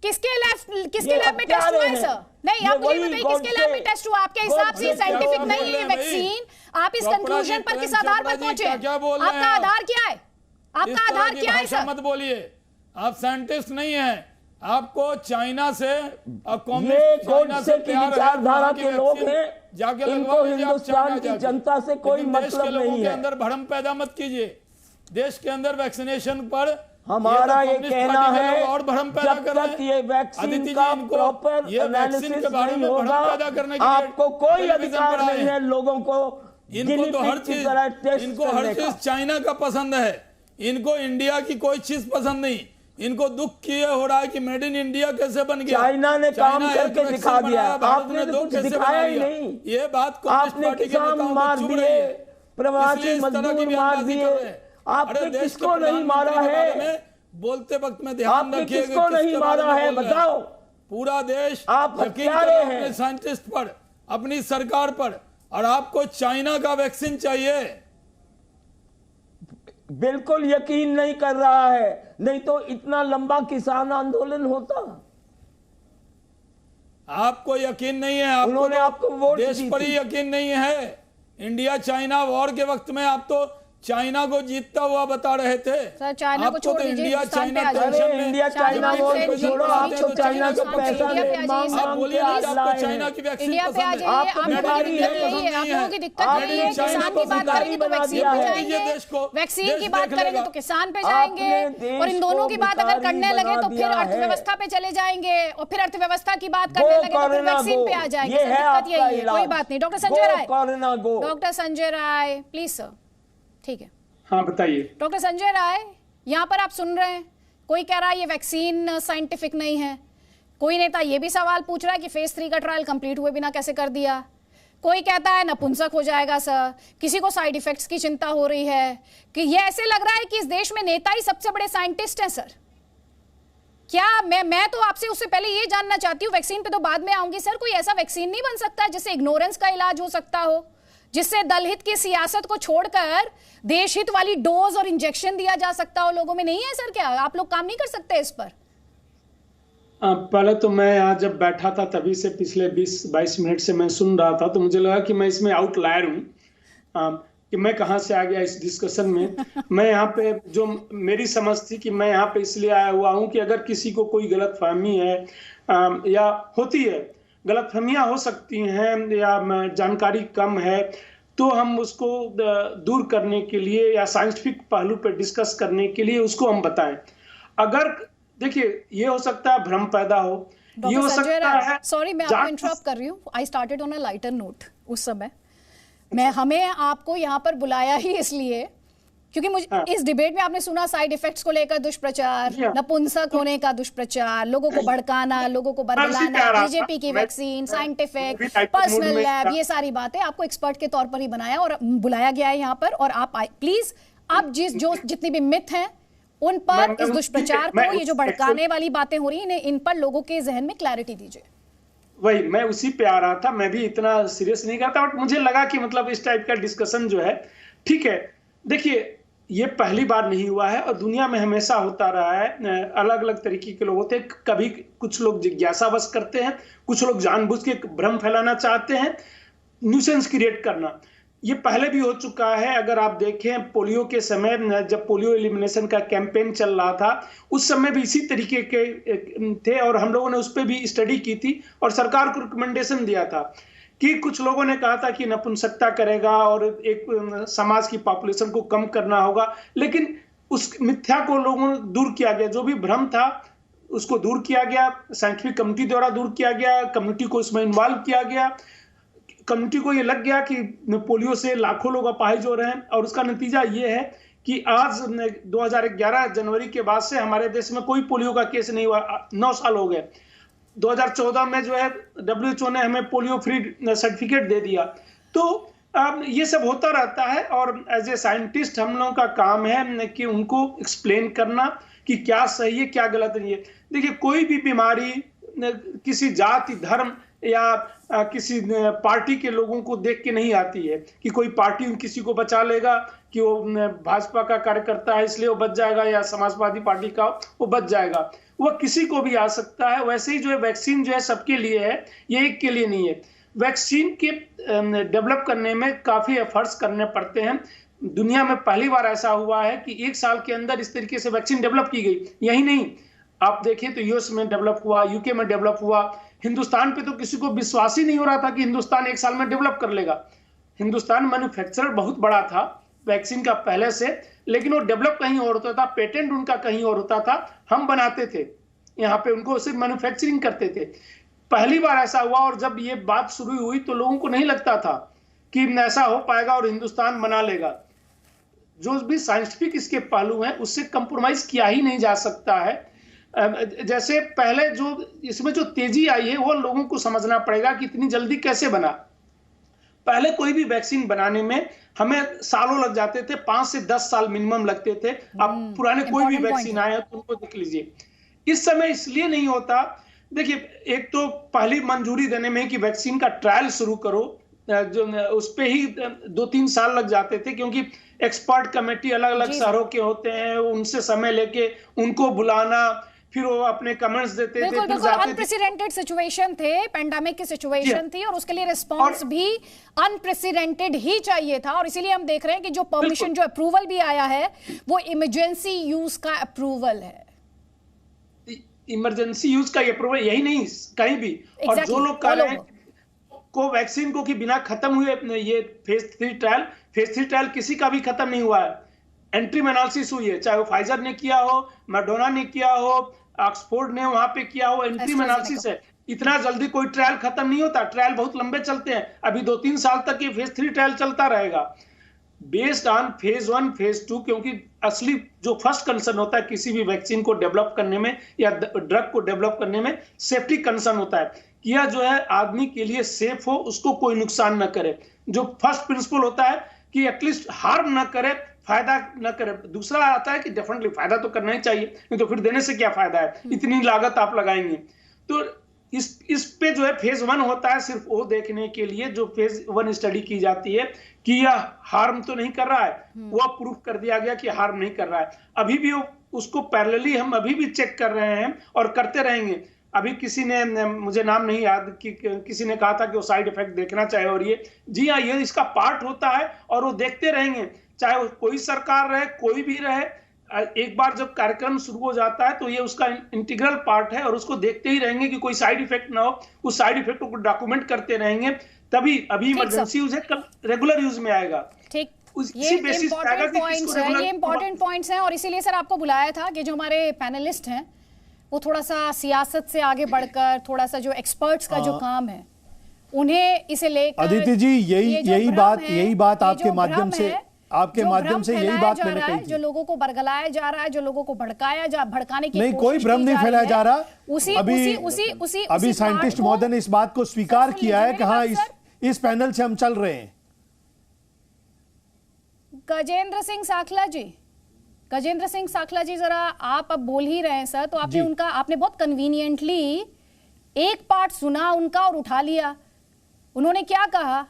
किसके ये लैब में क्या टेस्ट हुआ रहे है हैं? सर? नहीं, ये आप मुझे वही बताइए किसके गॉड लैब में से- टेस्ट हुआ? आपके हिसाब से गॉड से साइंटिफिक क्या नहीं है बोल रहे हैं वैक्सीन। आप इस चोपड़ा कंक्लूजन जी, पर किस प्रेम आधार चोपड़ा पर जी, पहुंचे? क्या बोल रहे आपका हैं आप? आधार क्या है? इस आपका तरह आधार की क्या है भाषा सर? मत बोलिए, आप साइंटिस्ट नहीं हैं। आपको चाइना से और ये कम्युनिस्ट चाइना गोडसे की प्यार है, विचारधारा वहाँ की के लोग वैक्सीन हैं। जाके लगवा इनको लीजिए आप हिंदुस्तान चाइना की जाके। जनता से कोई लेकिन देश मतलब के लोगों नहीं के है। अंदर भ्रम पैदा मत कीजिए। देश के अंदर वैक्सीनेशन पर हमारा ये कम्युनिस्ट कहना पार्टी के है, लोग और भ्रम पैदा जब कर रहे तक हैं। ये वैक्सीन अदिति जी, का इनको प्रॉपर ये वैक्सीन एनालिसिस के बारे नहीं में भ्रम होगा, पैदा करने के लिए आपको कोई टेलीविजन अधिकार पर आए नहीं है हैं। लोगों को इनको तो हर चीज इनको हर चीज चाइना का पसंद है। इनको इंडिया की कोई चीज पसंद नहीं। इनको दुख किए हो रहा है कि मेड इन इंडिया कैसे बन गया। चाइना ने काम चाइना करके एक दिखा वैक्सीन दिया, बनाया, भारत आपने ने तो दो कुछ कैसे दिखाया बना ही दिया। नहीं। ये बात कम्युनिस्ट आपने पार्टी के किसान नेताओं को मार चुभ दिए, रही है। प्रवासी इसलिए इस तरह की मजदूर मार बयानबाजी दिए, कर रहे हैं। आपने अरे देश के किसको नहीं मारा प्रधानमंत्री के है? बारे में बोलते वक्त में ध्यान आपने रखिएगा किसको नहीं किसके बारे मारा में है, बोल रहे हैं। बताओ। पूरा देश आप यकीन हत्यारे करे हैं। अपने साइंटिस्ट पर, अपनी सरकार पर, और आपको चाइना का वैक्सीन चाहिए। बिल्कुल यकीन नहीं कर रहा है, नहीं तो इतना लंबा किसान आंदोलन होता। आपको यकीन नहीं है, उन्होंने आपको वोट देश दी पर थी। ही यकीन नहीं है। इंडिया चाइना वॉर के वक्त में आप तो चाइना को जीतता हुआ बता रहे थे। सर, चाइना को आपको छोड़ तो दीजिए, इंडिया हिंदुस्तान चाइना पे आ जाइए। टेंशन अरे में इंडिया चाइना जब वॉर भी को प्रेसिडेंट छोड़ो, बनाते आप हैं तो तो चाइना से चाइना पैसा इंडिया पे आ ले जाइए। मांग आप बोलिए के ना, लाए आपको चाइना हैं। की वैक्सीन इंडिया पे आ पसंद है। जाइए। आपको आप लोगों बीमारी की है, दिक्कत यही है, आप लोगों की दिक्कत आपने यही है। चाइना किसान को की बात सरकारी करेंगे तो बना वैक्सीन दिया पे है। जाएंगे, देश को वैक्सीन देश की बात देख करेंगे लेगा। तो किसान पे आपने जाएंगे, देश और इन दोनों को की बात अगर भिखारी करने लगे बना तो फिर दिया है। अर्थव्यवस्था पे चले जाएंगे, और फिर अर्थव्यवस्था की बात करने लगे तो फिर करना वैक्सीन गो। पे आ जाएंगे। ये सर, है दिक्कत आपका यही है। इलाज। कोई बात नहीं। डॉक्टर संजय राय, करना गो। Doctor Sanjay Rai please sir. ठीक है हाँ बताइए। डॉक्टर संजय राय, यहाँ पर आप सुन रहे हैं, कोई कह रहा है ये वैक्सीन साइंटिफिक नहीं है, कोई नेता ये भी सवाल पूछ रहा है कि फेज 3 का ट्रायल कंप्लीट हुए बिना कैसे कर दिया, कोई कहता है नपुंसक हो जाएगा सर, किसी को साइड इफेक्ट्स की चिंता हो रही है, कि ये ऐसे लग रहा है कि इस देश में नेता ही सबसे बड़े साइंटिस्ट हैं। सर क्या मैं तो आपसे उससे पहले ये जानना चाहती हूँ, वैक्सीन पे तो बाद में आऊंगी सर, कोई ऐसा वैक्सीन नहीं बन सकता जिससे इग्नोरेंस का इलाज हो सकता हो, जिससे दलहित की सियासत को छोड़कर देशहित वाली डोज और इंजेक्शन दिया जा सकता हो लोगों में? नहीं है सर? क्या आप लोग काम नहीं कर सकते इस पर? पहले तो मैं यहाँ जब बैठा था तभी से पिछले 20-22 मिनट से मैं सुन रहा था, तो मुझे लगा कि मैं इसमें आउटलायर हूँ, कि मैं कहाँ से आ गया इस डिस्कशन में। मैं यहाँ पे जो मेरी समझ थी कि मैं यहाँ पे इसलिए आया हुआ हूँ कि अगर किसी को कोई गलतफहमी है या होती है, गलतफहमियाँ हो सकती हैं या जानकारी कम है, तो हम उसको दूर करने के लिए या साइंटिफिक पहलू पे डिस्कस करने के लिए उसको हम बताएं। अगर देखिए, ये हो सकता है भ्रम पैदा हो, ये हो सकता है। सॉरी मैं आपको इंटरप्ट कर रही हूँ। I started on a lighter note. उस समय हमें आपको यहाँ पर बुलाया ही इसलिए क्योंकि मुझे इस डिबेट में आपने सुना साइड इफेक्ट्स को लेकर दुष्प्रचार, नपुंसक होने का दुष्प्रचार, लोगों को भड़काना, लोगों को बरगलाना, बीजेपी की वैक्सीन, साइंटिफिक, पर्सनल लैब, ये सारी बातें आपको एक्सपर्ट के तौर पर ही बनाया और बुलाया गया है यहाँ पर। और आप प्लीज आप जितनी भी मिथ हैं उन पर, इस दुष्प्रचार को, ये जो भड़काने वाली बातें हो रही हैं, इन पर लोगों के जहन में क्लैरिटी दीजिए। वही मैं उसी पे आ रहा था। मैं भी इतना सीरियस नहीं करता, बट मुझे लगा कि मतलब इस टाइप का डिस्कशन जो है ठीक है। देखिए, ये पहली बार नहीं हुआ है और दुनिया में हमेशा होता रहा है। अलग अलग तरीके के लोग होते हैं। कभी कुछ लोग जिज्ञासावश करते हैं, कुछ लोग जानबूझ के भ्रम फैलाना चाहते हैं, न्यूसेंस क्रिएट करना। ये पहले भी हो चुका है। अगर आप देखें, पोलियो के समय जब पोलियो एलिमिनेशन का कैंपेन चल रहा था, उस समय भी इसी तरीके के थे और हम लोगों ने उस पर भी स्टडी की थी और सरकार को रिकमेंडेशन दिया था कि कुछ लोगों ने कहा था कि नपुंसकता करेगा और एक समाज की पॉपुलेशन को कम करना होगा, लेकिन उस मिथ्या को लोगों ने दूर किया गया। जो भी भ्रम था उसको दूर किया गया, साइंटिफिक कम्युनिटी द्वारा दूर किया गया, कम्युनिटी को इसमें इन्वॉल्व किया गया। कम्युनिटी को ये लग गया कि पोलियो से लाखों लोग अपाहिज हो रहे हैं और उसका नतीजा ये है कि आज 2011 जनवरी के बाद से हमारे देश में कोई पोलियो का केस नहीं हुआ। 9 साल हो गए। 2014 में जो है WHO ने हमें पोलियो फ्री सर्टिफिकेट दे दिया। तो ये सब होता रहता है और एज ए साइंटिस्ट हम लोगों का काम है कि उनको एक्सप्लेन करना कि क्या सही है क्या गलत नहीं है। देखिए, कोई भी बीमारी किसी जाति, धर्म या किसी पार्टी के लोगों को देख के नहीं आती है कि कोई पार्टी किसी को बचा लेगा कि वो भाजपा का कार्यकर्ता है इसलिए वो बच जाएगा या समाजवादी पार्टी का वो बच जाएगा। वो किसी को भी आ सकता है। वैसे ही जो है वैक्सीन जो है सबके लिए है, ये एक के लिए नहीं है। वैक्सीन के डेवलप करने में काफी एफर्ट्स करने पड़ते हैं। दुनिया में पहली बार ऐसा हुआ है कि 1 साल के अंदर इस तरीके से वैक्सीन डेवलप की गई। यही नहीं, आप देखें तो यूएस में डेवलप हुआ, यूके में डेवलप हुआ। हिंदुस्तान पे तो किसी को विश्वास ही नहीं हो रहा था कि हिंदुस्तान 1 साल में डेवलप कर लेगा। हिंदुस्तान मैन्युफैक्चरर बहुत बड़ा था वैक्सीन का पहले से, लेकिन वो डेवलप कहीं और होता था, पेटेंट उनका कहीं और होता था, हम बनाते थे यहाँ पे, उनको सिर्फ मैन्युफैक्चरिंग करते थे। पहली बार ऐसा हुआ, और जब ये बात शुरू हुई तो लोगों को नहीं लगता था कि ऐसा हो पाएगा और हिंदुस्तान बना लेगा। जो भी साइंटिफिक इसके पहलू हैं उससे कंप्रोमाइज किया ही नहीं जा सकता है। जैसे पहले जो इसमें जो तेजी आई है वो लोगों को समझना पड़ेगा कि इतनी जल्दी कैसे बना। पहले कोई भी वैक्सीन बनाने में हमें सालों लग जाते थे, 5 से 10 साल मिनिमम लगते थे। अब पुराने कोई भी वैक्सीन आए तो उनको देख लीजिए। इस समय इसलिए नहीं होता, देखिए एक तो पहली मंजूरी देने में कि वैक्सीन का ट्रायल शुरू करो, जो उस पे ही 2-3 साल लग जाते थे, क्योंकि एक्सपर्ट कमेटी अलग अलग शहरों के होते हैं, उनसे समय लेके उनको बुलाना, फिर वो अपने कमेंट्स देते थे, फिर जाते थे। अनप्रेसिडेंटेड सिचुएशन थे, पेंडेमिक की सिचुएशन थी, और उसके लिए रिस्पांस भी अनप्रेसिडेंटेड ही चाहिए था। और इसीलिए हम देख रहे हैं कि जो परमिशन, जो अप्रूवल भी आया है वो इमरजेंसी यूज का अप्रूवल है। इमरजेंसी यूज का अप्रूवल यही नहीं कहीं भी। और जो लोग कह रहे हैं कोवैक्सीन को कि बिना खत्म हुए ये फेज 3 ट्रायल किसी का भी खत्म नहीं हुआ है। एंट्रीम एनालिसिस हुई है, चाहे वो फाइजर ने किया हो, मर्डोना ने किया हो, ऑक्सफोर्ड ने वहां पे किया हो, एंट्रीम एनालिसिस है। इतना जल्दी कोई ट्रायल खत्म नहीं होता, ट्रायल बहुत लंबे चलते हैं। अभी 2-3 साल तक ये फेज 3 ट्रायल चलता रहेगा बेस्ड ऑन फेज 1 फेज 2, क्योंकि असली जो फर्स्ट कंसर्न होता है किसी भी वैक्सीन को डेवलप करने में या ड्रग को डेवलप करने में, सेफ्टी कंसर्न होता है कि यह जो है आदमी के लिए सेफ हो, उसको कोई नुकसान न करे। जो फर्स्ट प्रिंसिपल होता है कि एटलीस्ट हार्म न करे, फायदा न करे। दूसरा आता है कि डेफिनेटली फायदा तो करना ही चाहिए, नहीं तो फिर देने से क्या फायदा है, इतनी लागत आप लगाएंगे। तो इस पे जो है फेज 1 होता है सिर्फ वो देखने के लिए, जो फेज 1 स्टडी की जाती है कि यह हार्म तो नहीं कर रहा है, वो प्रूफ कर दिया गया कि हार्म नहीं कर रहा है। अभी भी उसको पैरेलली हम अभी भी चेक कर रहे हैं और करते रहेंगे। अभी किसी ने, मुझे नाम नहीं याद, कि किसी ने कहा था कि वो साइड इफेक्ट देखना चाहे, और ये जी हाँ, ये इसका पार्ट होता है और वो देखते रहेंगे, चाहे वो कोई सरकार रहे, कोई भी रहे। एक बार जब कार्यक्रम शुरू हो जाता है तो ये उसका इंटीग्रल पार्ट है और उसको देखते ही रहेंगे कि कोई साइड इफेक्ट ना हो। उस साइड इफेक्ट को डॉक्यूमेंट करते रहेंगे, तभी अभी इमरजेंसी यूज है, कल रेगुलर यूज में आएगा। ठीक, ये इंपॉर्टेंट पॉइंट्स हैं और इसीलिए सर आपको बुलाया था कि जो हमारे पैनलिस्ट हैं वो थोड़ा सा सियासत से आगे बढ़कर, थोड़ा सा जो एक्सपर्ट्स का जो काम है उन्हें इसे लेकर, अदिति जी यही बात आपके माध्यम से यही बात मैंने कही थी। जो लोगों को बरगलाया जा रहा है, जो लोगों को भड़काने की नहीं, कोई भ्रम नहीं फैलाया जा रहा। अभी साइंटिस्ट महोदय ने इस बात को स्वीकार किया है कि हाँ, इस पैनल से हम चल रहे हैं। गजेंद्र सिंह साखला जी जरा आप अब बोल ही रहे हैं सर, तो आपने बहुत कन्वीनियंटली एक पार्ट सुना उनका और उठा लिया। उन्होंने क्या कहा?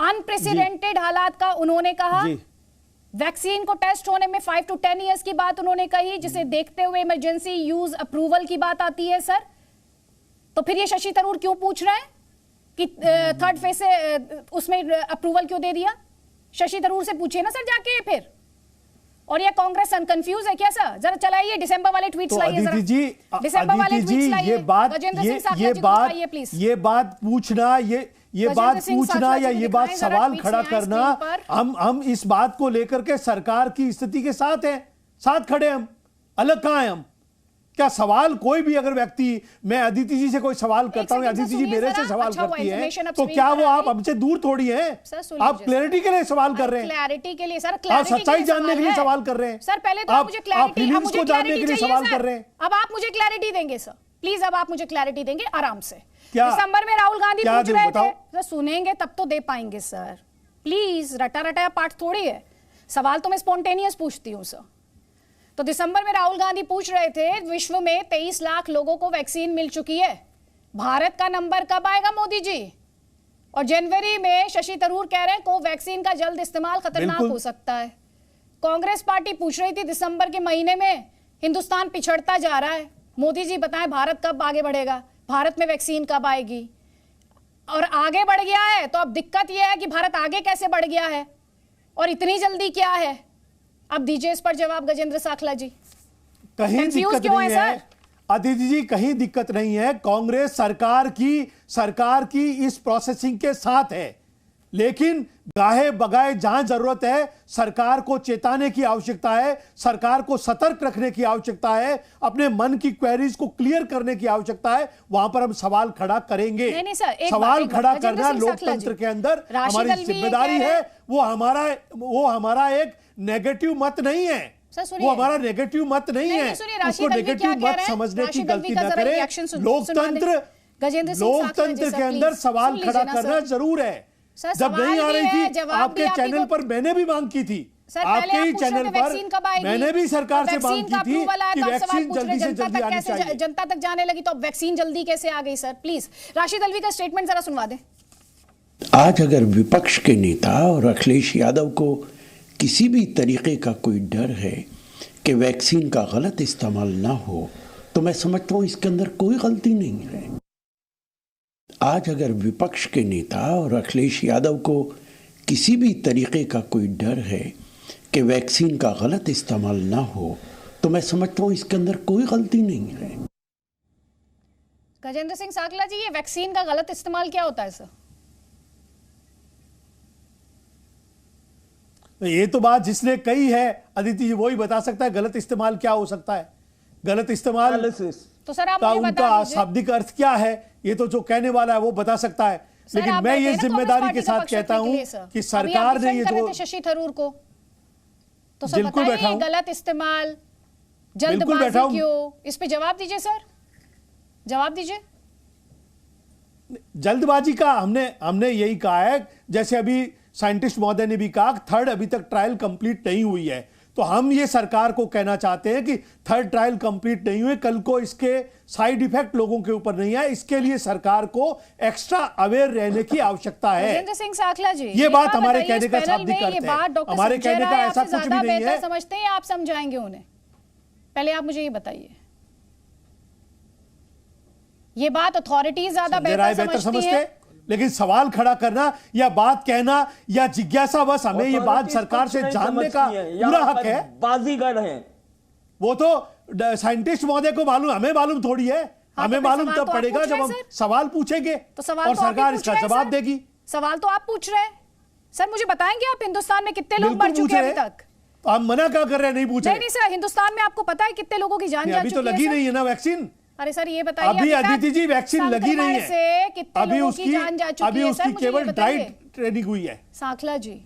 अनप्रेसिडेंटेड हालात का उन्होंने कहा, वैक्सीन को टेस्ट होने में 5 to 10 इयर्स की बात उन्होंने कही, जिसे देखते हुए इमरजेंसी यूज अप्रूवल की बात आती है सर। तो फिर ये शशि थरूर क्यों पूछ रहे हैं कि थर्ड फेज से उसमें अप्रूवल क्यों दे दिया? शशि थरूर से पूछिए ना सर जाके फिर। और ये कांग्रेस कंफ्यूज है क्या सर? जरा चलाइए दिसंबर वाले ट्वीट्स लाइए जरा। दिसंबर वाले ट्वीट्स लाइए। ये बात पूछना या ये बात सवाल खड़ा करना, हम इस बात को लेकर के सरकार की स्थिति के साथ हैं, साथ खड़े हम, अलग कहां हैं हम? क्या सवाल कोई भी अगर व्यक्ति, मैं अदिति जी से कोई सवाल करता हूं, अदिति जी मेरे से सवाल करती है, तो क्या वो आप हमसे दूर थोड़ी हैं? आप क्लैरिटी के लिए सवाल कर रहे हैं, क्लैरिटी के लिए सर, आप सच्चाई जानने के लिए सवाल कर रहे हैं सर। पहले तो मुझे क्लैरिटी, को जानने के लिए सवाल कर रहे हैं। अब आप मुझे क्लैरिटी देंगे सर, प्लीज अब आप मुझे क्लैरिटी देंगे आराम से। दिसंबर में राहुल गांधी पूछ रहे थे, सर सुनेंगे तब तो दे पाएंगे सर, प्लीज रटा रटाया पाठ थोड़ी है, सवाल तो मैं स्पॉन्टेनियस पूछती हूँ सर। तो दिसंबर में राहुल गांधी पूछ रहे थे, विश्व में 23 लाख लोगों को वैक्सीन मिल चुकी है, भारत का नंबर कब आएगा मोदी जी? और जनवरी में शशि थरूर कह रहे हैं कोवैक्सीन का जल्द इस्तेमाल खतरनाक हो सकता है। कांग्रेस पार्टी पूछ रही थी दिसंबर के महीने में, हिंदुस्तान पिछड़ता जा रहा है, मोदी जी बताएं भारत कब आगे बढ़ेगा, भारत में वैक्सीन कब आएगी? और आगे बढ़ गया है तो अब दिक्कत यह है कि भारत आगे कैसे बढ़ गया है और इतनी जल्दी क्या है? अब दीजिए इस पर जवाब गजेंद्र साखला जी। कहीं Confused दिक्कत क्यों नहीं है, है सर? अदिति जी, कहीं दिक्कत नहीं है। कांग्रेस सरकार की इस प्रोसेसिंग के साथ है, लेकिन गाहे बगाए जहां जरूरत है सरकार को चेताने की आवश्यकता है, सरकार को सतर्क रखने की आवश्यकता है, अपने मन की क्वेरीज को क्लियर करने की आवश्यकता है, वहां पर हम सवाल खड़ा करेंगे। नहीं सर, सवाल खड़ा गजेंद्र करना सिंह साखला लोकतंत्र जी, के अंदर राशिद हमारी अलवी ये जिम्मेदारी कह रहे है। हैं- वो हमारा एक नेगेटिव मत नहीं है, सर, सुनिए। वो हमारा नेगेटिव मत नहीं नहीं, है। सुनिए, उसको राशिद अलवी नेगेटिव क्या कह मत रहे हैं? समझने की राशिद अलवी गलती का न जरा करें। रिएक्शन सुना दें। गजेंद्र सिंह साखला जी, लोकतंत्र सर, के अंदर प्लीज, सवाल सुन खड़ा लीजिए ना, करना सर। जरूर है। सर, जब नहीं सवाल आ भी रही है, थी जवाब आपके भी आप ही चैनल को- पर मैंने भी मांग की थी। सर, पहले आपके आप ही पूछ रहे चैनल थे पर वैक्सीन कब आएगी? मैंने भी सरकार से मांग वैक्सीन का की थी अप्रूवल आया कि तो आप सवाल वैक्सीन पूछ रहे जल्दी से जनता जल्दी तक आनी कैसे चाहिए। जनता तक जाने लगी तो अब वैक्सीन जल्दी कैसे आ गई सर? प्लीज राशिद अलवी का स्टेटमेंट जरा सुनवा दें। आज अगर विपक्ष के नेता और अखिलेश यादव को किसी भी तरीके का कोई डर है कि वैक्सीन का गलत इस्तेमाल ना हो, तो मैं समझता हूं इसके अंदर कोई गलती नहीं है। आज अगर विपक्ष के नेता और अखिलेश यादव को किसी भी तरीके का कोई डर है कि वैक्सीन का गलत इस्तेमाल ना हो, तो मैं समझता हूं इसके अंदर कोई गलती नहीं है। गजेंद्र सिंह साखला जी, ये वैक्सीन का गलत इस्तेमाल क्या होता है सर? ये तो बात जिसने कही है अदिति जी वही बता सकता है गलत इस्तेमाल क्या हो सकता है। गलत इस्तेमाल तो सर आप का मुझे बता उनका दीजिए। शाब्दिक अर्थ क्या है, ये तो जो कहने वाला है वो बता सकता है। सर, लेकिन आप मैं बैठे ये हैं ना जिम्मेदारी कांग्रेस के पार्टी साथ पक्ष कहता रखने के हूं लिए, सर। कि अभी सरकार आप ने डिफेंड ये कर रहे जो थे शशि थरूर को, तो सर बिल्कुल बैठा बताइए हूं। गलत इस्तेमाल, बिल्कुल जल्दबाजी बैठा हूं। क्यों? इस पे जवाब दीजिए सर, जवाब दीजिए। जल्दबाजी का हमने यही कहा है, जैसे अभी साइंटिस्ट महोदय ने भी कहा थर्ड अभी तक ट्रायल कंप्लीट नहीं हुई है, तो हम ये सरकार को कहना चाहते हैं कि थर्ड ट्रायल कंप्लीट नहीं हुए, कल को इसके साइड इफेक्ट लोगों के ऊपर नहीं आए, इसके लिए सरकार को एक्स्ट्रा अवेयर रहने की आवश्यकता है। गजेंद्र सिंह साखला जी, ये बात हमारे बताइए, कहने का इस पैनल शाब्दिक में अर्थ ये है। बात डॉक्टर हमारे संजय कहने का राय ऐसा आपसे कुछ भी ज्यादा नहीं बेहतर है। समझते हैं, आप समझाएंगे उन्हें। पहले आप मुझे ये बताइए, ये बात अथॉरिटीज ज्यादा संजय राय बेहतर समझती है? लेकिन सवाल खड़ा करना या बात कहना या जिज्ञासा, बस हमें ये बात सरकार से जानने का पूरा हक है। बाजीगर हैं वो तो साइंटिस्ट महोदय को मालूम, हमें मालूम थोड़ी है। हाँ, हमें तो फिर मालूम सवाल तब तो आप पड़ेगा पूछ जब रहे हम हैं, सर। सवाल पूछेंगे तो सवाल और तो आप ही सरकार पूछ इसका रहे हैं, जवाब सर। देगी। सवाल तो आप पूछ रहे हैं सर, मुझे बताएंगे आप हिंदुस्तान में कितने लोग बिल्कुल मर चुके पूछ हैं रहे अभी हैं। तक? तो हम मना क्या कर रहे हैं, नहीं पूछ नहीं रहे? नहीं सर, हिंदुस्तान में आपको पता है कितने लोगों की जान नहीं, जा अभी चुकी तो है लगी सर? नहीं है ना वैक्सीन। अरे सर ये बताइए अभी तक अदिति जी वैक्सीन लगी नहीं संक्रमण से है, कितने अभी लोगों की उसकी जान जा चुकी अभी है सर? उसकी मुझे ये केवल बताइए। डाइट ट्रेनिंग हुई है। साखला जी,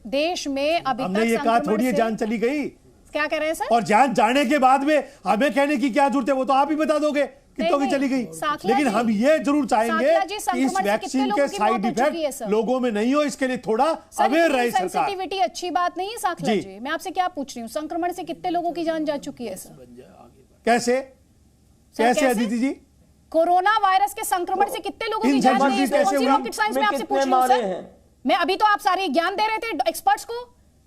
देश में अभी हमने तक ये कहा संक्रमण थोड़ी है से- जान चली गई, क्या कह रहे हैं सर? और जान जाने के बाद में हमें कहने की क्या जरूरत है, वो तो आप ही बता दोगे कितनों की नहीं, चली गई। साखला लेकिन जी, हम ये जरूर चाहेंगे साखला जी, कि इस संक्रमण से वैक्सीन कितने के लोगों की साइड मौत हो चुकी है, इफेक्ट सर? लोगों में नहीं हो, इसके लिए थोड़ा अवेयर रहे सरकार। सेंसिटिविटी अच्छी बात नहीं है साखला जी। जी। मैं आपसे क्या पूछ रही हूँ, संक्रमण से कितने लोगों की जान जा चुकी है सर? कैसे कैसे कैसे? अदिति जी? कोरोना वायरस के संक्रमण से कितने लोगों की इन जान सब गई? चीज़ कैसे कौन सी हुई? रॉकेट साइंस में आपसे कितने पूछ रही हूँ मारे सर? हैं? मैं अभी तो आप सारे ज्ञान दे रहे थे एक्सपर्ट्स को,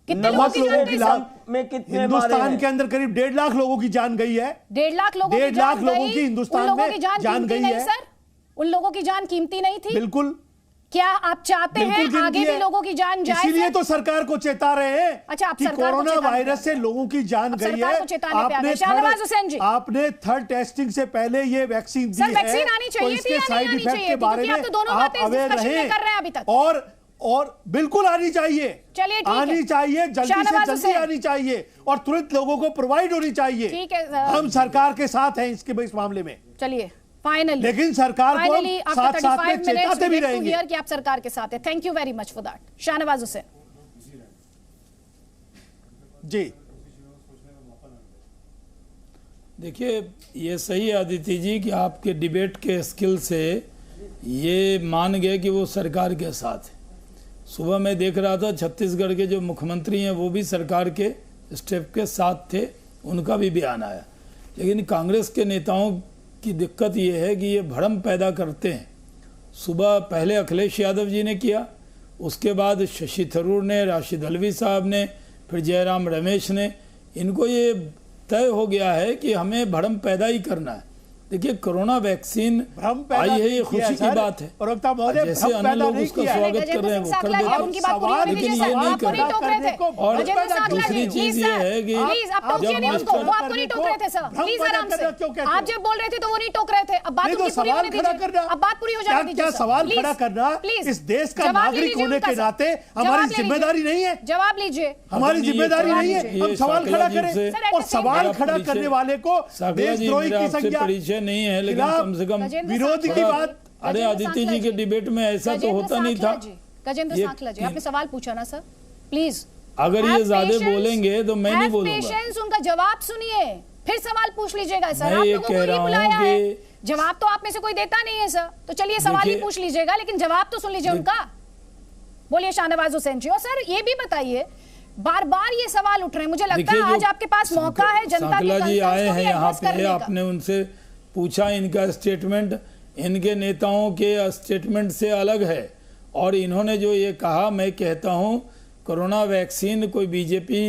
कितने लोगों नमक की लोगों जान की गई लाख सर? में कितने मारे हिंदुस्तान हैं? के अंदर करीब 1.5 लाख लोगों की जान गई है। 1.5 लाख लोगों की 1.5 लाख जान लोगों गई। की हिंदुस्तान उन लोगों में की जान जान कीमती गई नहीं है। सर, उन लोगों की जान कीमती नहीं थी। बिल्कुल क्या आप चाहते हैं बिल्कुल आगे गिनती भी है। लोगों की जान जाए इसीलिए सर? तो सरकार को चेता रहे हैं अच्छा, आप कि सरकार को कोरोना चेताने वायरस पे से आ गए। लोगों की जान अब गई सरकार है। को चेताने पे आ गए। शाहनवाज हुसैन जी। आपने थर्ड टेस्टिंग से पहले ये वैक्सीन दी सर, है, वैक्सीन आनी तो चाहिए थी इसके या नहीं साइड आनी इफेक्ट चाहिए के थी? बारे क्योंकि में आप तो दोनों आप बातें इस अवेयर डिस्कशन में रहे कर रहे हैं अभी तक। और बिल्कुल आनी चाहिए, चलिए, ठीक है। आनी चाहिए, जल्दी से शाहनवाज जल्दी हुसैन। आनी चाहिए और तुरंत लोगों को प्रोवाइड होनी चाहिए। ठीक है सर। हम सरकार के साथ हैं इस मामले में, चलिए फाइनली, लेकिन सरकार को हम साथ साथ में चेताते भी रहेंगे कि आप सरकार के साथ है। Thank you very much for that. Shahnawaz Hussain ji. देखिए, ये सही है अदिति जी कि आपके डिबेट के स्किल से ये मान गए कि वो सरकार के साथ है। सुबह मैं देख रहा था छत्तीसगढ़ के जो मुख्यमंत्री हैं वो भी सरकार के स्टेप के साथ थे, उनका भी बयान आया। लेकिन कांग्रेस के नेताओं की दिक्कत ये है कि ये भ्रम पैदा करते हैं। सुबह पहले अखिलेश यादव जी ने किया, उसके बाद शशि थरूर ने, राशिद अलवी साहब ने, फिर जयराम रमेश ने। इनको ये तय हो गया है कि हमें भ्रम पैदा ही करना है। देखिए कोरोना वैक्सीन भ्रम पैदा आई है, ये नहीं किया खुशी की सर। बात है। प्रवक्ता महोदय, जैसे भ्रम अन्य पैदा लोग नहीं उसका किया है। स्वागत कर रहे हैं वो कर देते हैं, उनकी बात पूरी होनी लेकिन चाहिए ये सर, नहीं आपको कर नहीं टोक रहे थे। और गजेंद्र साकला दूसरी जी, चीज प्लीज ये सर, है कि प्लीज आप टोकिए नहीं उसको, वो आपको नहीं टोक रहे थे सर, प्लीज आराम से। आप जब बोल रहे थे तो वो नहीं टोक रहे थे, अब बात नहीं तो उनकी पूरी सवाल होने खड़ा दीजिए, करना, अब बात पूरी हो जाने दीजिए क्या सर। सवाल प्लीज, खड़ा करना प्लीज, इस देश का जवाब ले नागरिक लीजिए होने उनका के सर। नाते जवाब हमारी ले लीजिए। जिम्मेदारी नहीं है, जवाब लीजिए। हमारी जिम्मेदारी नहीं है ये हम सवाल साकला खड़ा जी करें से- और सवाल खड़ा करने वाले को साकला जी देशद्रोही मेरा की आपसे संज्ञा परिचय नहीं है, लेकिन खिलाफ कम से कम गजेंद्र विरोध की साकला बात। अरे गजेंद्र आदित्य साकला जी के डिबेट में ऐसा तो गजेंद्र होता नहीं था। साकला जी, गजेंद्र ये- साकला जी, आपने सवाल पूछा ना सर, प्लीज अगर ये ज्यादा बोलेंगे तो मैं नहीं बोलूंगा। पेशेंस, उनका जवाब सुनिए, फिर सवाल पूछ लीजिएगा सर। मैं आप ये लोगों को कह ही रहा हूं बुलाया है, कि- जवाब तो आप में से कोई देता नहीं है सर, तो चलिए सवाल ही देखिए- पूछ लीजिएगा, लेकिन जवाब तो सुन लीजिए उनका। बोलिए शाहनवाज हुसैन जी। और सर ये भी बताइए, बार बार ये सवाल उठ रहे हैं, मुझे लगता देखिए, है जो आज आपके पास मौका है जनता के साकला जी आए कंसर्न्स को भी हैं यहाँ एड्रेस करने पे, का। आपने उनसे पूछा, इनका स्टेटमेंट इनके नेताओं के स्टेटमेंट से अलग है, और इन्होंने जो ये कहा, मैं कहता हूँ कोरोना वैक्सीन कोई बीजेपी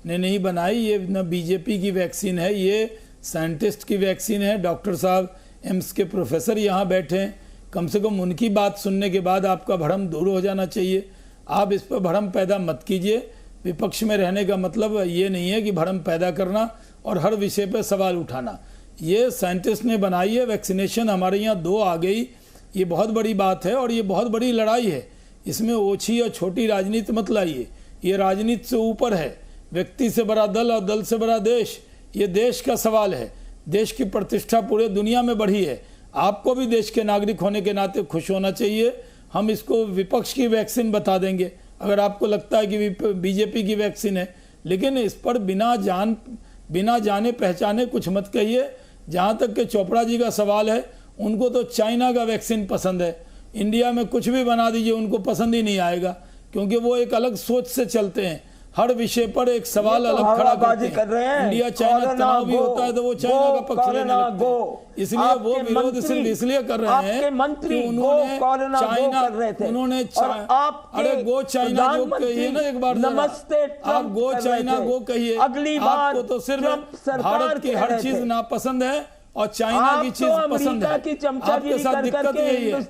ने नहीं बनाई, ये न बीजेपी की वैक्सीन है, ये साइंटिस्ट की वैक्सीन है। डॉक्टर साहब एम्स के प्रोफेसर यहाँ बैठे हैं, कम से कम उनकी बात सुनने के बाद आपका भ्रम दूर हो जाना चाहिए। आप इस पर भ्रम पैदा मत कीजिए। विपक्ष में रहने का मतलब ये नहीं है कि भ्रम पैदा करना और हर विषय पर सवाल उठाना। ये साइंटिस्ट ने बनाई है वैक्सीनेशन, हमारे यहाँ 2 आ गई, ये बहुत बड़ी बात है और ये बहुत बड़ी लड़ाई है। इसमें ओछी और छोटी राजनीति मत लाइए, ये राजनीति से ऊपर है। व्यक्ति से बड़ा दल और दल से बड़ा देश, ये देश का सवाल है। देश की प्रतिष्ठा पूरे दुनिया में बढ़ी है। आपको भी देश के नागरिक होने के नाते खुश होना चाहिए। हम इसको विपक्ष की वैक्सीन बता देंगे अगर आपको लगता है कि बीजेपी की वैक्सीन है, लेकिन इस पर बिना जाने पहचाने कुछ मत कहिए। जहाँ तक कि चोपड़ा जी का सवाल है, उनको तो चाइना का वैक्सीन पसंद है। इंडिया में कुछ भी बना दीजिए उनको पसंद ही नहीं आएगा, क्योंकि वो एक अलग सोच से चलते हैं। हर विषय पर एक सवाल अलग खड़ा करते हैं। इंडिया चाइना तनाव भी होता है तो वो चाइना का पक्ष लेने लगते हैं। इसलिए वो विरोध सिर्फ इसलिए कर रहे हैं कि उन्होंने अरे गो चाइना जो कहिए ना एक बार, आप गो चाइना गो कहिए। आपको तो सिर्फ भारत की हर चीज नापसंद है और चाइना की चीज पसंद है। आपके साथ दिक्कत यही है,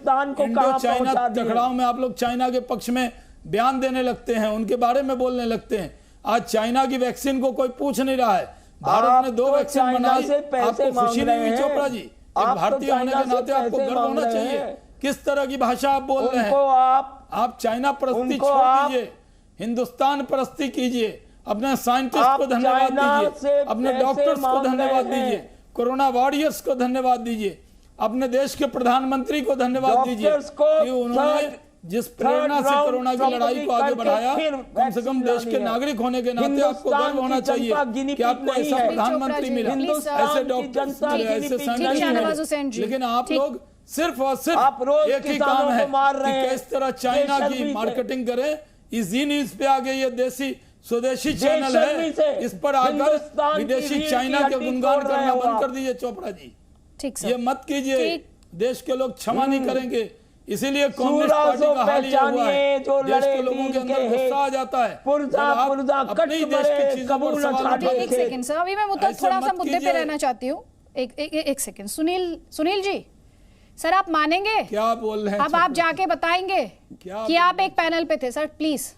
इंडो चाइना टकराव में आप लोग चाइना के पक्ष में बयान देने लगते हैं, उनके बारे में बोलने लगते हैं। आज चाइना की वैक्सीन को कोई पूछ नहीं रहा है। भारत ने 2 वैक्सीन बनाई, आपको खुशी नहीं हुई चोपड़ा जी? एक भारतीय होने के नाते आपको गर्व होना चाहिए। किस तरह की भाषा आप बोल रहे हैं? आप चाइना परस्ती छोड़ दीजिए, हिंदुस्तान परस्ती कीजिए। अपने साइंटिस्ट को धन्यवाद दीजिए, अपने डॉक्टर्स को धन्यवाद दीजिए, कोरोना वॉरियर्स को धन्यवाद दीजिए, अपने देश के प्रधानमंत्री को धन्यवाद दीजिए कि उन्होंने जिस प्रेरणा से कोरोना की लड़ाई को आगे बढ़ाया। कम से कम देश के नागरिक होने के नाते आपको गर्व होना चाहिए कि आपको ऐसा प्रधानमंत्री मिला, ऐसे डॉक्टर, ऐसे साइंटिस्ट। लेकिन आप लोग सिर्फ और सिर्फ एक ही काम है कि किस तरह चाइना की मार्केटिंग करें। इस जी न्यूज पे आगे ये देसी स्वदेशी चैनल है, इस पर आकर विदेशी चाइना के गुणगान करना बंद कर दीजिए चोपड़ा जी। ये मत कीजिए, देश के लोग क्षमा नहीं करेंगे। इसीलिए कांग्रेस पार्टी का हाल ये हुआ है, देश के लोगों के अंदर गुस्सा आ जाता है जब आप अपने ही देश की चीजों पर सवाल उठाते हैं। एक सेकंड सर, अभी मैं थोड़ा सा मुद्दे पे रहना चाहती हूँ। एक सेकंड, सुनील जी, सर आप मानेंगे? क्या बोल रहे हैं? अब आप जाके बताएंगे कि आप एक पैनल पे थे। सर प्लीज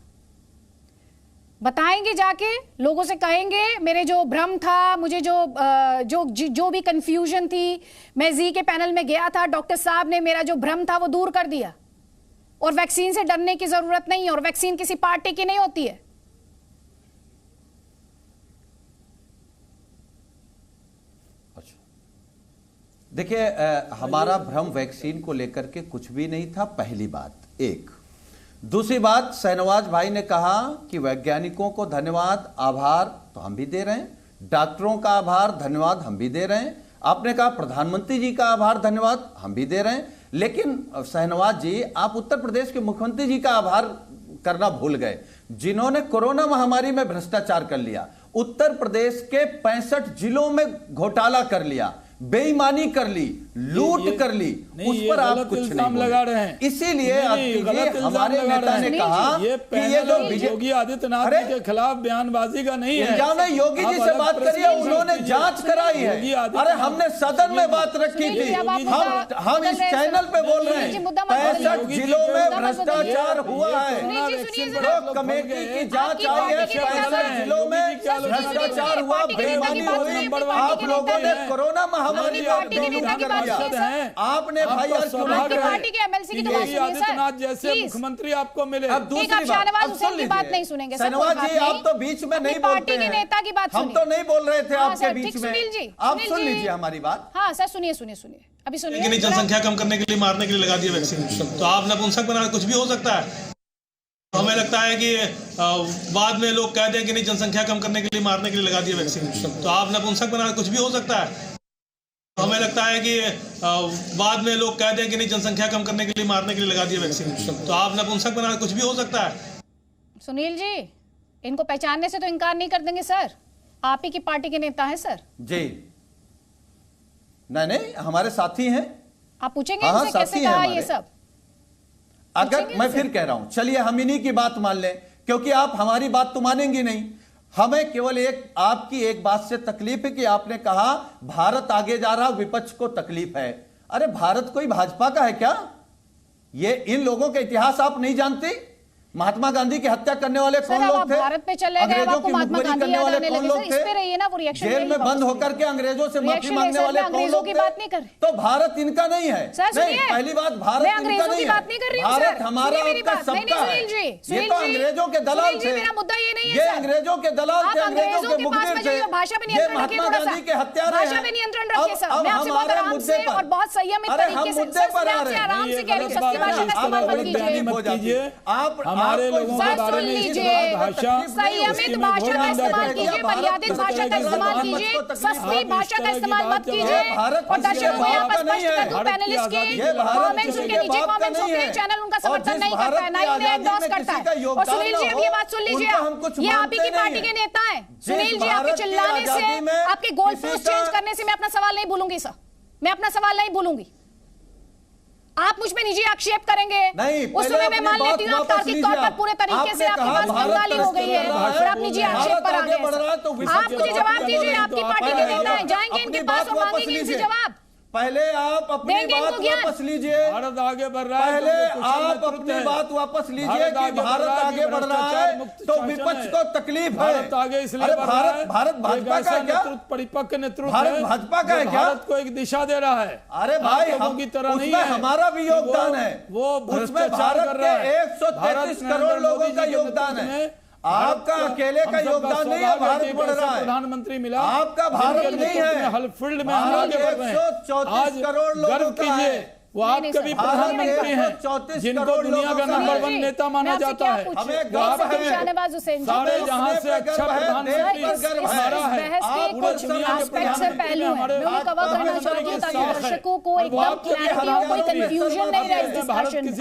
बताएंगे, जाके लोगों से कहेंगे मेरे जो भ्रम था, मुझे जो भी कंफ्यूजन थी, मैं जी के पैनल में गया था, डॉक्टर साहब ने मेरा जो भ्रम था वो दूर कर दिया, और वैक्सीन से डरने की जरूरत नहीं है, और वैक्सीन किसी पार्टी की नहीं होती है। अच्छा देखिए, हमारा भ्रम वैक्सीन को लेकर के कुछ भी नहीं था, पहली बात। एक दूसरी बात, शहनवाज भाई ने कहा कि वैज्ञानिकों को धन्यवाद आभार तो हम भी दे रहे हैं, डॉक्टरों का आभार धन्यवाद हम भी दे रहे हैं, आपने कहा प्रधानमंत्री जी का आभार धन्यवाद हम भी दे रहे हैं। लेकिन शहनवाज जी, आप उत्तर प्रदेश के मुख्यमंत्री जी का आभार करना भूल गए, जिन्होंने कोरोना महामारी में भ्रष्टाचार कर लिया, उत्तर प्रदेश के 65 जिलों में घोटाला कर लिया, बेईमानी कर ली, लूट कर ली, उस पर आप कुछ नहीं लगा रहे हैं। इसीलिए हमारे नेता ने कहा कि ये जो योगी आदित्यनाथ जी के खिलाफ बयानबाजी का नहीं है। इल्जाम है, योगी जी से बात करिए, उन्होंने जांच कराई है। अरे हमने सदन में बात रखी थी, हम इस चैनल पे बोल रहे हैं 65 जिलों में भ्रष्टाचार हुआ है, तो कमेटी की जांच आई है, 65 जिलों में भ्रष्टाचार हुआ, बेईमानी हुई, आप लोगों ने कोरोना महामारी आपने पार्टी के एमएलसी की तो बात सुनिए सर, जैसे मुख्यमंत्री आपको मिले। अब दूसरी शाहनवाज हुसैन की बात नहीं सुनेंगे सर, शाहनवाज जी आप तो बीच में नहीं बोलते हैं, नेता की बात हम तो नहीं बोल रहे थे आपके बीच में, सुनील जी आप सुन लीजिए हमारी बात। हाँ सर सुनिए सुनिए सुनिए, अभी सुनिए। जनसंख्या कम करने के लिए, मारने के लिए लगा दिया वैक्सीन, तो आप नपुंसक बना, कुछ भी हो सकता है। हमें लगता है कि बाद में लोग कह दें कि नहीं जनसंख्या कम करने के लिए, मारने के लिए लगा दिया वैक्सीन, तो आप नपुंसक बना, कुछ भी हो सकता है। हमें लगता है कि बाद में लोग कह दें कि नहीं जनसंख्या कम करने के लिए, मारने के लिए लगा दिया वैक्सीन, तो आप नपुंसक बना, कुछ भी हो सकता है। सुनील जी इनको पहचानने से तो इनकार नहीं कर देंगे सर, आप ही की पार्टी के नेता हैं सर। जी नहीं हमारे साथी हैं, आप पूछेंगे इनसे कैसे कहा ये सब। अगर मैं फिर कह रहा हूं, चलिए हम इन्हीं की बात मान लें, क्योंकि आप हमारी बात तो मानेंगी नहीं। हमें केवल आपकी एक बात से तकलीफ है कि आपने कहा भारत आगे जा रहा, विपक्ष को तकलीफ है। अरे भारत कोई भाजपा का है क्या? ये इन लोगों का इतिहास आप नहीं जानते? महात्मा गांधी की हत्या करने वाले कौन लोग थे? भारत पे चले गए, आपको महात्मा गांधी करने वाले कौन लोग थे? रहिए ना, वो रिएक्शन जेल में बंद होकर के अंग्रेजों से माफी मांगने वाले कौन लोग थे? तो भारत इनका नहीं है। नहीं, पहली बात भारत इनका नहीं है, भारत हमारा आपका सबका है। ये तो अंग्रेजों के दलाल थे, ये अंग्रेजों के दलाल थे, अंग्रेजों के मुखबिर थे, ये महात्मा गांधी के हत्यारे हैं। अब हमारे मुद्दे पर, अरे हम मुद्दे पर आ रहे हैं, आप हमारे लोगों के बारे में संयमित भाषा का इस्तेमाल कीजिए, मर्यादित भाषा का इस्तेमाल कीजिए, सस्ती भाषा का इस्तेमाल मत कीजिए। और दर्शकों को यहाँ पर स्पष्ट कर दूं, पैनलिस्ट के कमेंट्स उनके नीचे कमेंट्स होते हैं, चैनल उनका समर्थन नहीं करता है, ना ही उन्हें एंडोर्स करता है। और सुनील जी अब ये बात सुन लीजिए, ये आप ही की पार्टी के नेता है। सुनील जी आपके चिल्लाने से, आपके गोल पोस्ट चेंज करने से मैं अपना सवाल नहीं भूलूंगी सर, मैं अपना सवाल नहीं भूलूंगी। आप मुझ में निजी आक्षेप करेंगे नहीं, उस समय मैं मान लेती हूँ आप तार्किक तौर पर पूरे तरीके से आपकी बात बंगाली हो गई है और आप निजी आक्षेप पर आ गए। आप मुझे जवाब दीजिए, आपकी पार्टी के नेता हैं, जाएंगे इनके पास और मांगेंगे इनसे जवाब। पहले आप अपनी बात वापस लीजिए, भारत आगे बढ़ रहा है। पहले आप अपनी बात वापस लीजिए कि भारत आगे बढ़ रहा है तो विपक्ष को तकलीफ है। भारत आगे इसलिए भारत भाजपा का है क्या? परिपक्व नेतृत्व, भारत भाजपा का है क्या? भारत को एक दिशा दे रहा है। अरे भाई हम की तरह नहीं है, है, हमारा भी योगदान है, वो भ्रष्टाचार कर रहा है। 133 करोड़ लोगों का योगदान है, आपका अकेले का योगदान नहीं है। भारत बढ़ रहा है, प्रधानमंत्री मिला, आपका भारत नहीं है। हर फील्ड में हम आगे बढ़ रहे हैं। 134 करोड़ लोगों का है, वो आपके भी प्रधानमंत्री हैं, जिनको दुनिया का नंबर 1 नेता माना जाता है। हमें गर्व है, शाहनवाज हुसैन सारे जहां से अच्छा प्रधानमंत्री हमारा है। कुछ एस्पेक्ट से पहलू है, मैं उन्हें कवर करना चाहती हूँ ताकि दर्शकों को एकदम क्लैरिटी हो, कोई कंफ्यूजन नहीं रहे इस डिस्कशन में।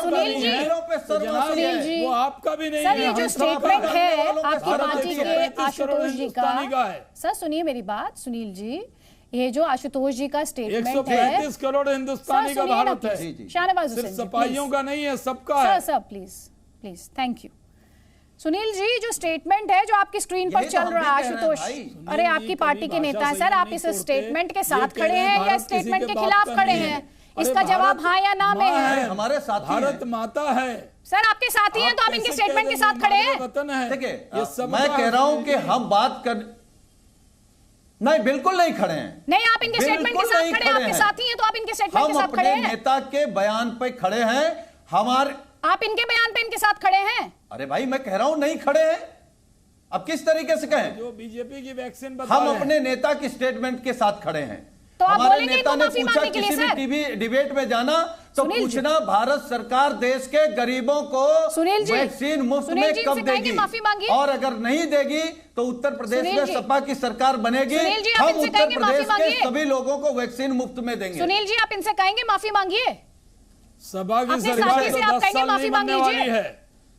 सुनील जी वो आपका भी नहीं सर, ये जो स्टेटमेंट है आपकी पार्टी के आशुतोष जी का, सर सुनिए मेरी बात सुनील जी, ये जो आशुतोष जी का स्टेटमेंट है, 135 करोड़ हिंदुस्तानी का भारत है, शाहनवाज सिर्फ सपाइयों का नहीं है, सबका है। Sir please please, thank you. Sunil ji जो स्टेटमेंट है जो आपकी स्क्रीन पर चल रहा है आशुतोष, अरे आपकी पार्टी के नेता है सर, आप इस स्टेटमेंट के साथ खड़े हैं या स्टेटमेंट के खिलाफ खड़े हैं? इसका जवाब हाँ या ना में है। हमारे साथ भारत माता है सर, आपके साथी हैं तो आप इनके स्टेटमेंट के साथ खड़े हैं। देखिए मैं कह रहा हूं कि हम बात कर नहीं, बिल्कुल नहीं खड़े हैं। नहीं, आप इनके स्टेटमेंट के साथ खड़े हैं, आपके साथी हैं तो आप इनके स्टेटमेंट के साथ खड़े हैं। हम अपने नेता के बयान पे खड़े हैं, हमारे आप इनके बयान पे इनके साथ खड़े हैं। अरे भाई मैं कह रहा हूं नहीं खड़े हैं, अब किस तरीके से कहें? जो बीजेपी की वैक्सीन हम अपने नेता की स्टेटमेंट के साथ खड़े हैं। तो हमारे नेता ने पूछा किसी भी टीवी डिबेट में जाना तो पूछना भारत सरकार देश के गरीबों को वैक्सीन मुफ्त में कब देगी, और अगर नहीं देगी तो उत्तर प्रदेश में सपा की सरकार बनेगी, हम उत्तर प्रदेश के सभी लोगों को वैक्सीन मुफ्त में देंगे। सुनील जी आप इनसे कहेंगे माफी मांगिए, सभा की सरकार 10 साल नहीं बनने वाली है,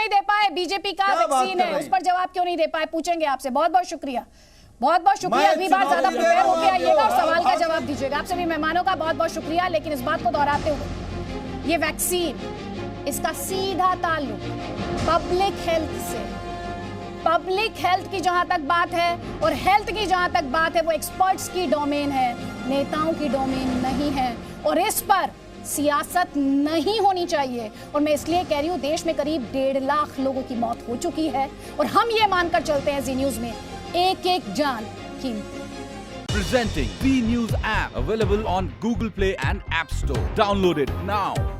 नहीं दे पाए? बीजेपी का वैक्सीन है, उस पर जवाब क्यों नहीं दे पाए? पूछेंगे आपसे। बहुत बहुत शुक्रिया, बहुत बहुत शुक्रिया। अगली बार ज्यादा प्रिपेयर होकर आइएगा और सवाल का जवाब दीजिएगा। आप सभी मेहमानों का बहुत बहुत शुक्रिया। लेकिन इस बात को दोहराते हुए, ये वैक्सीन, इसका सीधा ताल्लुक पब्लिक हेल्थ से, पब्लिक हेल्थ की जहां तक बात है और हेल्थ की जहां तक बात है, वो एक्सपर्ट्स की डोमेन है, नेताओं की डोमेन नहीं है। और इस पर सियासत नहीं होनी चाहिए। और मैं इसलिए कह रही हूं, देश में करीब 1.5 लाख लोगों की मौत हो चुकी है और हम ये मानकर चलते हैं जी न्यूज में, एक एक जान कीमती। Presenting V News app, available on Google Play and App Store. Download it now.